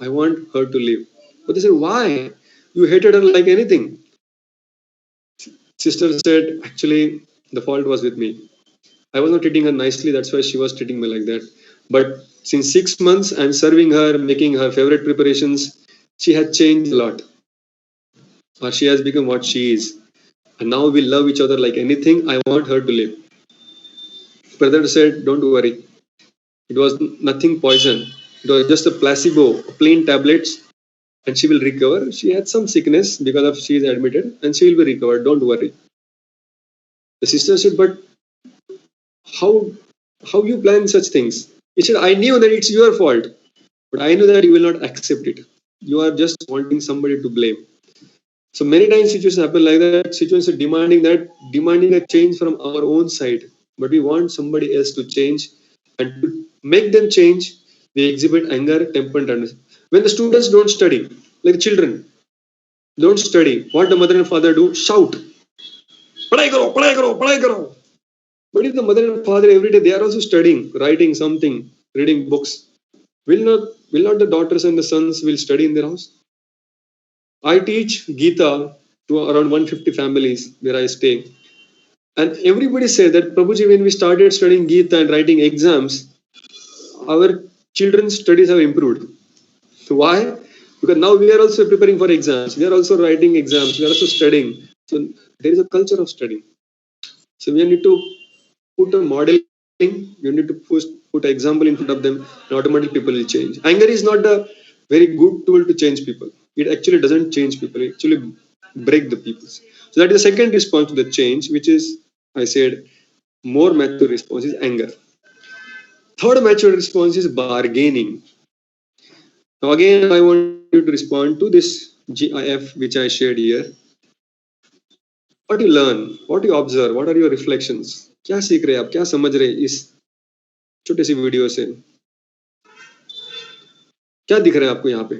I want her to live. But they said, why? You hated her like anything. Sister said, actually, the fault was with me. I was not treating her nicely, that's why she was treating me like that. But since 6 months, I'm serving her, making her favorite preparations. She has changed a lot, or she has become what she is. And now we love each other like anything. I want her to live. Brother said, don't worry. It was nothing poison. It was just a placebo, plain tablets, and she will recover. She had some sickness because of she is admitted, and she will be recovered. Don't worry. The sister said, but how how you plan such things? He said, I knew that it's your fault, but I know that you will not accept it. You are just wanting somebody to blame. So many times situations happen like that. Situations are demanding a change from our own side, but we want somebody else to change, and to make them change, we exhibit anger, temper, and tenderness. When the students don't study, like children don't study, what the mother and father do? Shout, "Padhai karo, padhai karo, padhai karo." But if the mother and father every day they are also studying, writing something, reading books, will not the daughters and the sons will study in their house? I teach Gita to around 150 families where I stay. And everybody say that, Prabhuji, when we started studying Gita and writing exams, our children's studies have improved. So why? Because now we are also preparing for exams. We are also writing exams. We are also studying. So there is a culture of studying. So we need to put a modeling. You need to put an example in front of them, and automatically people will change. Anger is not a very good tool to change people. It actually doesn't change people. It actually break the people. So that is the second response to the change, which is, I said, more mature response is anger. Third mature response is bargaining. Now again, I want you to respond to this GIF which I shared here. What you learn, what you observe, what are your reflections? क्या सीख रहे हैं आप, क्या समझ रहे हैं इस छोटे सी वीडियो से? क्या दिख रहा है आपको यहाँ पे?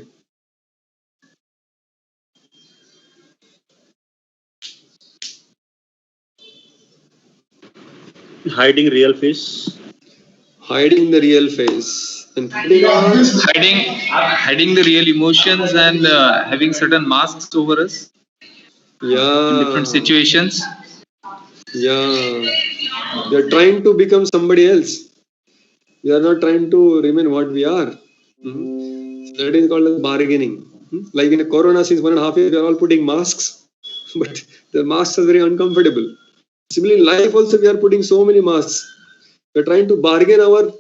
Hiding real face. Hiding the real face and hiding the real emotions and having certain masks over us in different yeah, situations. yeah, we are trying to become somebody else. We are not trying to remain what we are. So that is called as bargaining. Like in a corona, since 1.5 years, we are all putting masks, but the masks are very uncomfortable. Similarly, in life also, we are putting so many masks. We are trying to bargain our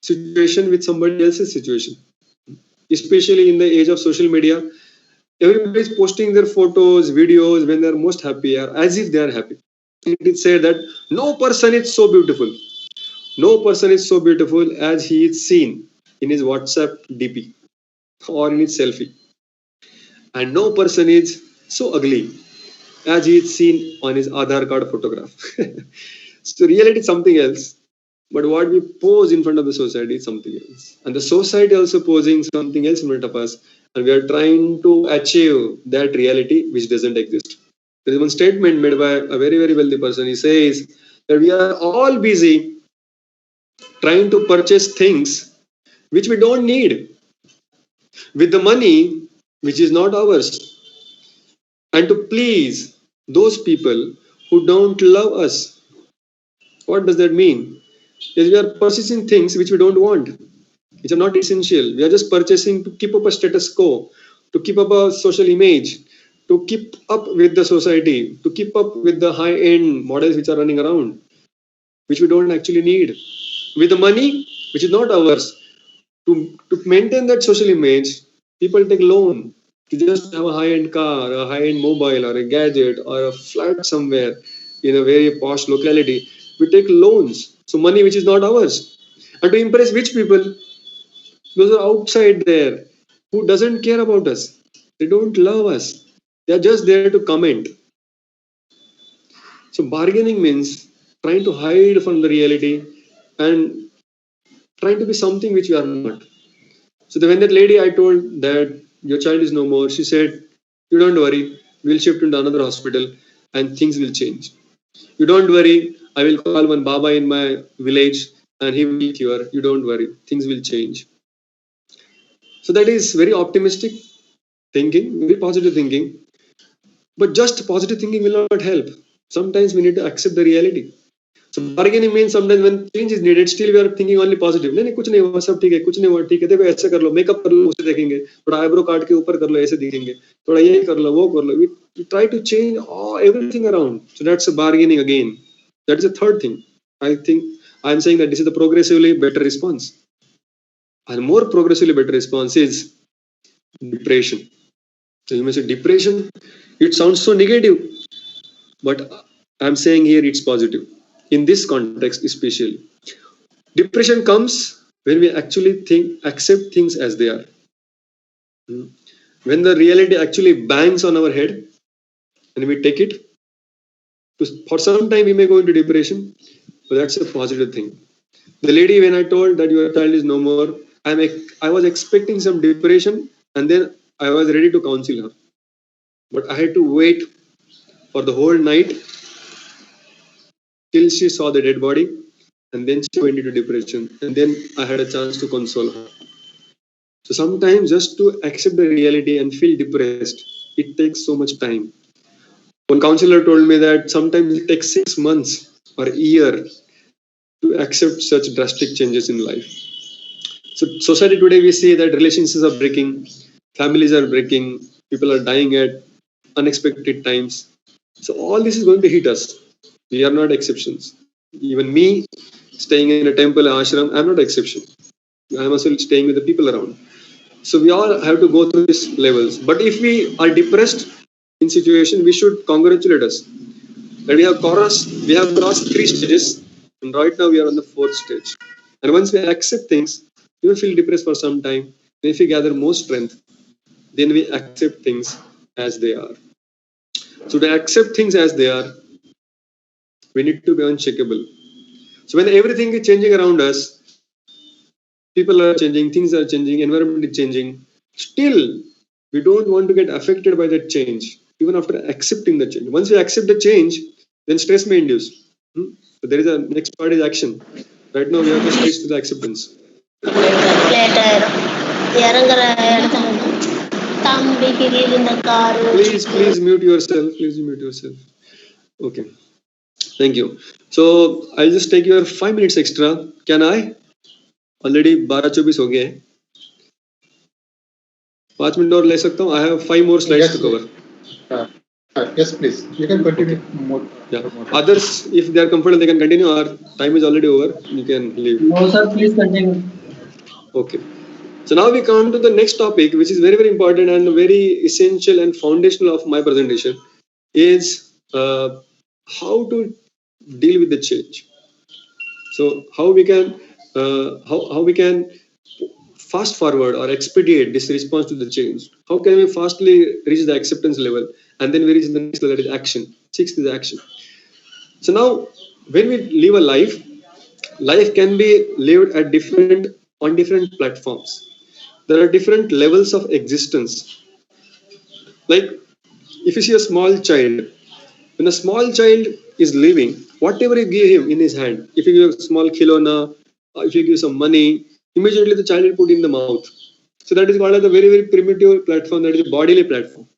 situation with somebody else's situation. Especially in the age of social media, everybody is posting their photos, videos when they are most happy, or as if they are happy. It is said that no person is so beautiful. No person is so beautiful as he is seen in his WhatsApp DP or in his selfie. And no person is so ugly as he is seen on his Aadhaar card photograph. So reality is something else. But what we pose in front of the society is something else. And the society also posing something else in front of us. And we are trying to achieve that reality which doesn't exist. There is one statement made by a very, very wealthy person. He says that we are all busy trying to purchase things which we don't need with the money which is not ours, and to please those people who don't love us. What does that mean? Is we are purchasing things which we don't want, which are not essential. We are just purchasing to keep up a status quo, to keep up a social image, to keep up with the society, to keep up with the high-end models which are running around, which we don't actually need. With the money which is not ours, to maintain that social image, people take loan to just have a high-end car, a high-end mobile, or a gadget, or a flat somewhere in a very posh locality. We take loans, so money which is not ours. And to impress which people? Those are outside there who doesn't care about us. They don't love us. They are just there to comment. So bargaining means trying to hide from the reality and trying to be something which you are not. So when that lady I told that your child is no more, she said, you don't worry, we'll shift into another hospital and things will change. You don't worry, I will call one Baba in my village and he will cure. You don't worry, things will change. So that is very optimistic thinking, very positive thinking. But just positive thinking will not help. Sometimes we need to accept the reality. So bargaining means sometimes when change is needed, still we are thinking only positive. नहीं नहीं कुछ नहीं हुआ, सब ठीक है, कुछ नहीं हुआ, ठीक है, देखो ऐसा कर लो, मेकअप कर लो, उसे देखेंगे, थोड़ा आईब्रो काट के ऊपर कर लो, ऐसे दिखेंगे, थोड़ा ये कर लो, वो कर लो. We try to change everything around. So that's a bargaining again. That is the third thing. I think I'm saying that this is the progressively better response. And more progressively better response is depression. So you may say depression, it sounds so negative, but I'm saying here it's positive. In this context especially, depression comes when we actually accept things as they are. When the reality actually bangs on our head and we take it, for some time we may go into depression, but that's a positive thing. The lady, when I told that your child is no more, I was expecting some depression, and then I was ready to counsel her, but I had to wait for the whole night till she saw the dead body, and then she went into depression, and then I had a chance to console her. So sometimes just to accept the reality and feel depressed, it takes so much time. One counselor told me that sometimes it takes 6 months or a year to accept such drastic changes in life. So society today, we see that relationships are breaking, families are breaking, people are dying at unexpected times. So all this is going to hit us. We are not exceptions. Even me, staying in a temple, ashram, I'm not an exception. I'm also staying with the people around. So we all have to go through these levels. But if we are depressed in situation, we should congratulate us. And we have crossed 3 stages, and right now we are on the 4th stage. And once we accept things, we will feel depressed for some time. And if we gather more strength, then we accept things as they are. So to accept things as they are, we need to be unshakable. So when everything is changing around us, people are changing, things are changing, environment is changing, still we don't want to get affected by that change, even after accepting the change. Once we accept the change, then stress may induce. So there is a next part is action. Right now we have to switch to the acceptance. Please mute yourself. Please mute yourself. Okay. Thank you. So I'll just take your 5 minutes extra. Can I? Already 12:24 हो गए हैं. 5 minutes और ले सकता हूँ. I have 5 more slides to cover. Yes, please. You can continue more. Yeah. Others, if they are comfortable, they can continue. Our time is already over. You can leave. No, sir. Please continue. Okay. So now we come to the next topic, which is very, very important and very essential and foundational of my presentation, is how to deal with the change. So how we can fast forward or expedite this response to the change. How can we fastly reach the acceptance level, and then we reach the next level, that is action. 6th is action. So now when we live a life can be lived at on different platforms. There are different levels of existence. Like if you see a small child, when a small child is living, whatever you give him in his hand, if you give a small khilona, if you give some money, immediately the child will put in the mouth. So that is called as a very, very primitive platform, that is a bodily platform.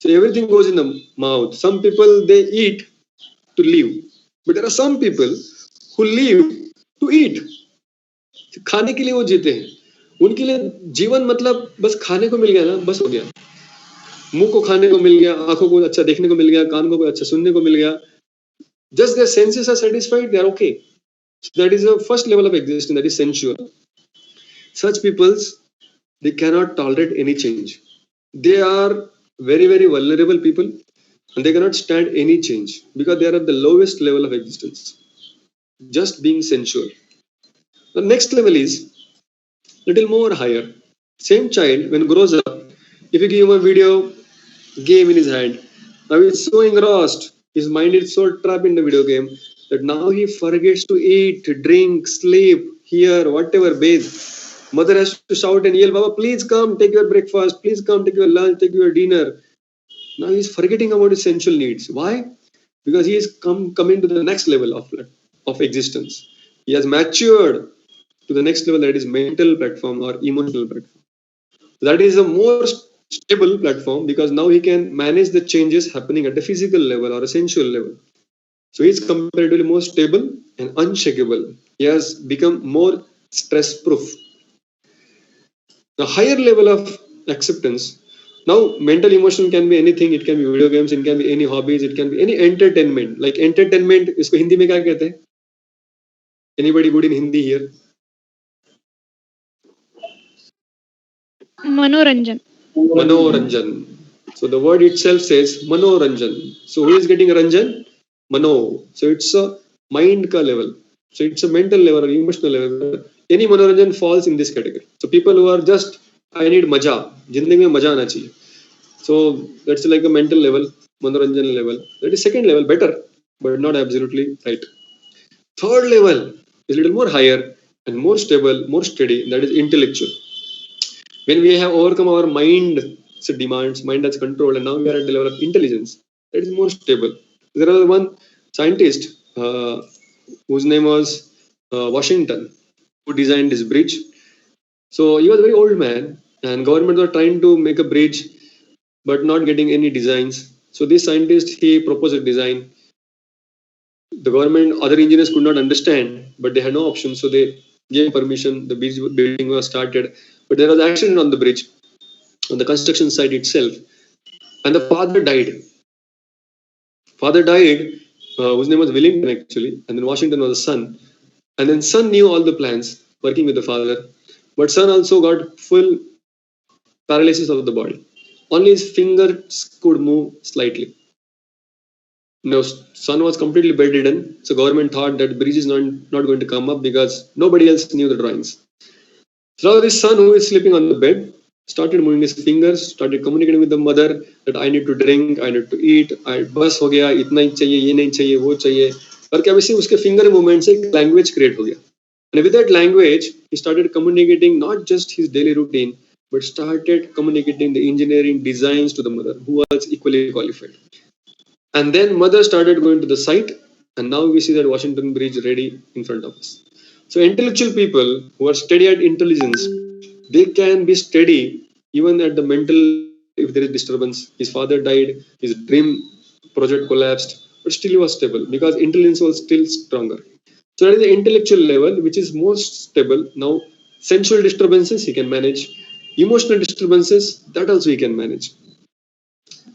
So everything goes in the mouth. Some people, they eat to live, but there are some people who live to eat. खाने के लिए वो जीते हैं. उनके लिए जीवन मतलब बस खाने को मिल गया ना, बस हो गया. मुंह को खाने को मिल गया, आंखों को अच्छा देखने को मिल गया, कान को अच्छा सुनने को मिल गया. Just their senses are satisfied, they are okay. So that is the first level of existence, that is sensual. Such peoples, they cannot tolerate any change. They are very, very vulnerable people, and they cannot stand any change because they are at the lowest level of existence, just being sensual. The next level is little more higher. Same child, when grows up, if you give him a video game in his hand, now he's so engrossed, his mind is so trapped in the video game that now he forgets to eat, drink, sleep, hear, whatever, bathe. Mother has to shout and yell, Baba, please come, take your breakfast, please come, take your lunch, take your dinner. Now he's forgetting about his sensual needs. Why? because he is coming to the next level of existence. He has matured to the next level, that is mental platform or emotional platform. That is a more stable platform because now he can manage the changes happening at the physical level or a sensual level. So he's comparatively more stable and unshakable. He has become more stress proof. The higher level of acceptance. Now, mental emotion can be anything. It can be video games. It can be any hobbies. It can be any entertainment. Like entertainment, इसको हिंदी में क्या कहते हैं? Anybody good in Hindi here? Manoranjan. Manoranjan. So the word itself says Manoranjan. So who is getting Ranjan? Mano. So it's a mind ka level. So it's a mental level or emotional level. Any Manoranjan falls in this category. So people who are just, I need maja. जिंदगी में मजा आना चाहिए. So that's like a mental level, Manoranjan level. That is second level, better, but not absolutely right. Third level is a little more higher and more stable, more steady. That is intellectual. When we have overcome our mind demands, mind has control, and now we are at the level of intelligence, that is more stable. There was one scientist whose name was Washington, who designed this bridge. So he was a very old man, and government were trying to make a bridge, but not getting any designs. So this scientist, he proposed a design. The government, other engineers could not understand, but they had no option, so they gave permission. The bridge building was started, but there was accident on the bridge, on the construction site itself, and the father died. Father died, whose name was Wellington actually, and then Washington was the son. And then son knew all the plans, working with the father, but son also got full paralysis of the body. Only his fingers could move slightly. Now son was completely bedridden, so government thought that bridge is not going to come up because nobody else knew the drawings. So this son who is sleeping on the bed started moving his fingers, started communicating with the mother that I need to drink, I need to eat, I बस हो गया, इतना ही चाहिए, ये नहीं चाहिए, वो चाहिए. और क्या वैसे उसके finger movement से एक language create हो गया. And with that language, he started communicating not just his daily routine, but started communicating the engineering designs to the mother, who was equally qualified. And then mother started going to the site, and now we see that Washington Bridge ready in front of us. So intellectual people who are steady at intelligence, they can be steady even at the mental if there is disturbance. His father died, his dream project collapsed, but still he was stable because intelligence was still stronger. So that is the intellectual level which is most stable. Now sensual disturbances he can manage, emotional disturbances that also he can manage.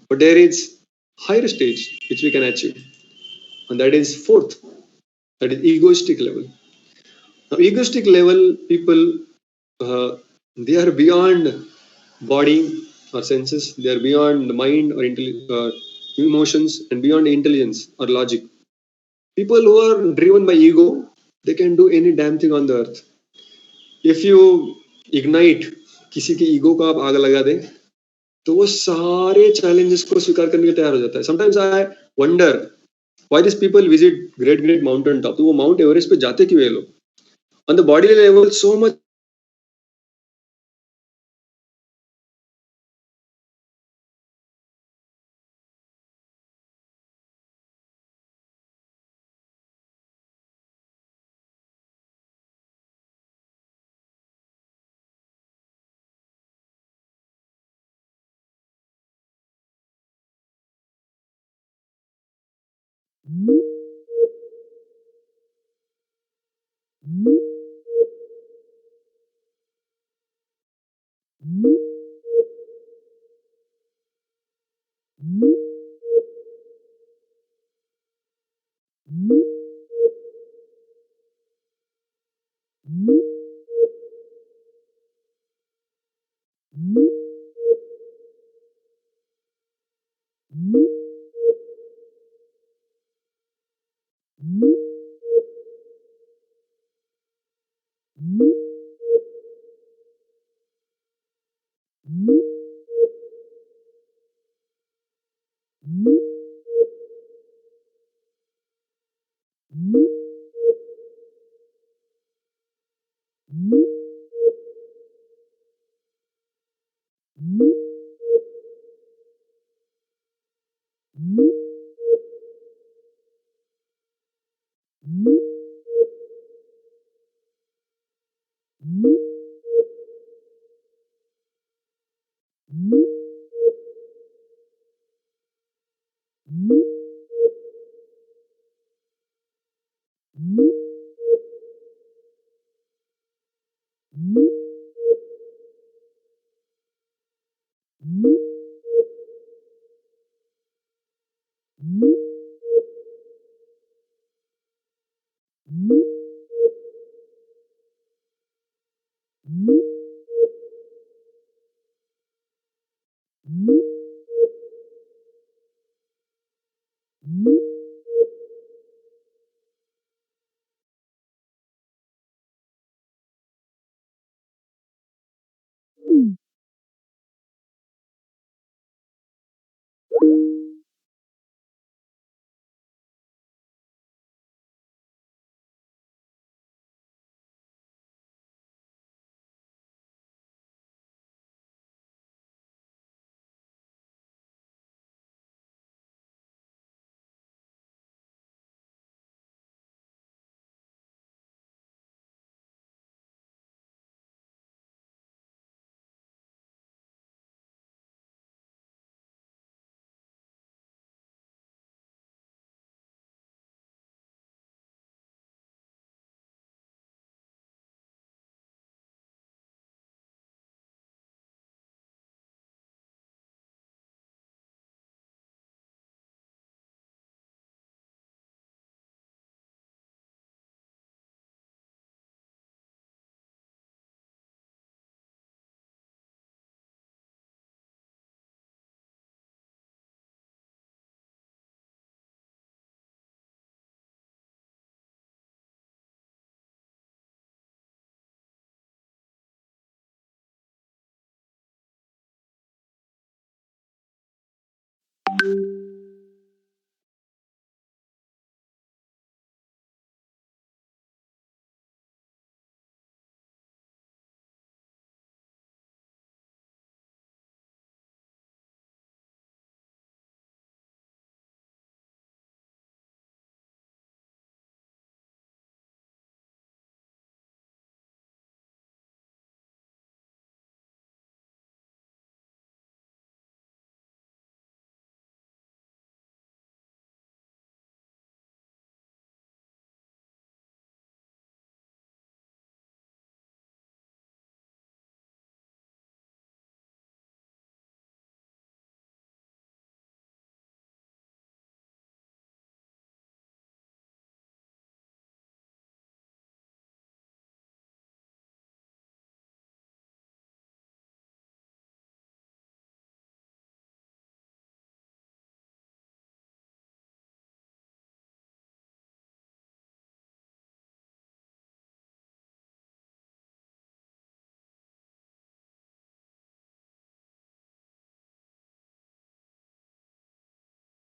But there is higher stage which we can achieve, and that is fourth, that is egoistic level. Now egoistic level people, they are beyond body or senses, they are beyond the mind or emotions, and beyond intelligence or logic. People who are driven by ego, they can do any damn thing on the earth. If you ignite किसी की ego को आप आग लगा दे, तो वो सारे challenges को स्वीकार करने के तैयार हो जाता है. Sometimes I wonder why these people visit great mountain top. तो वो Mount Everest पे जाते क्यों ये लोग? On the body level, so much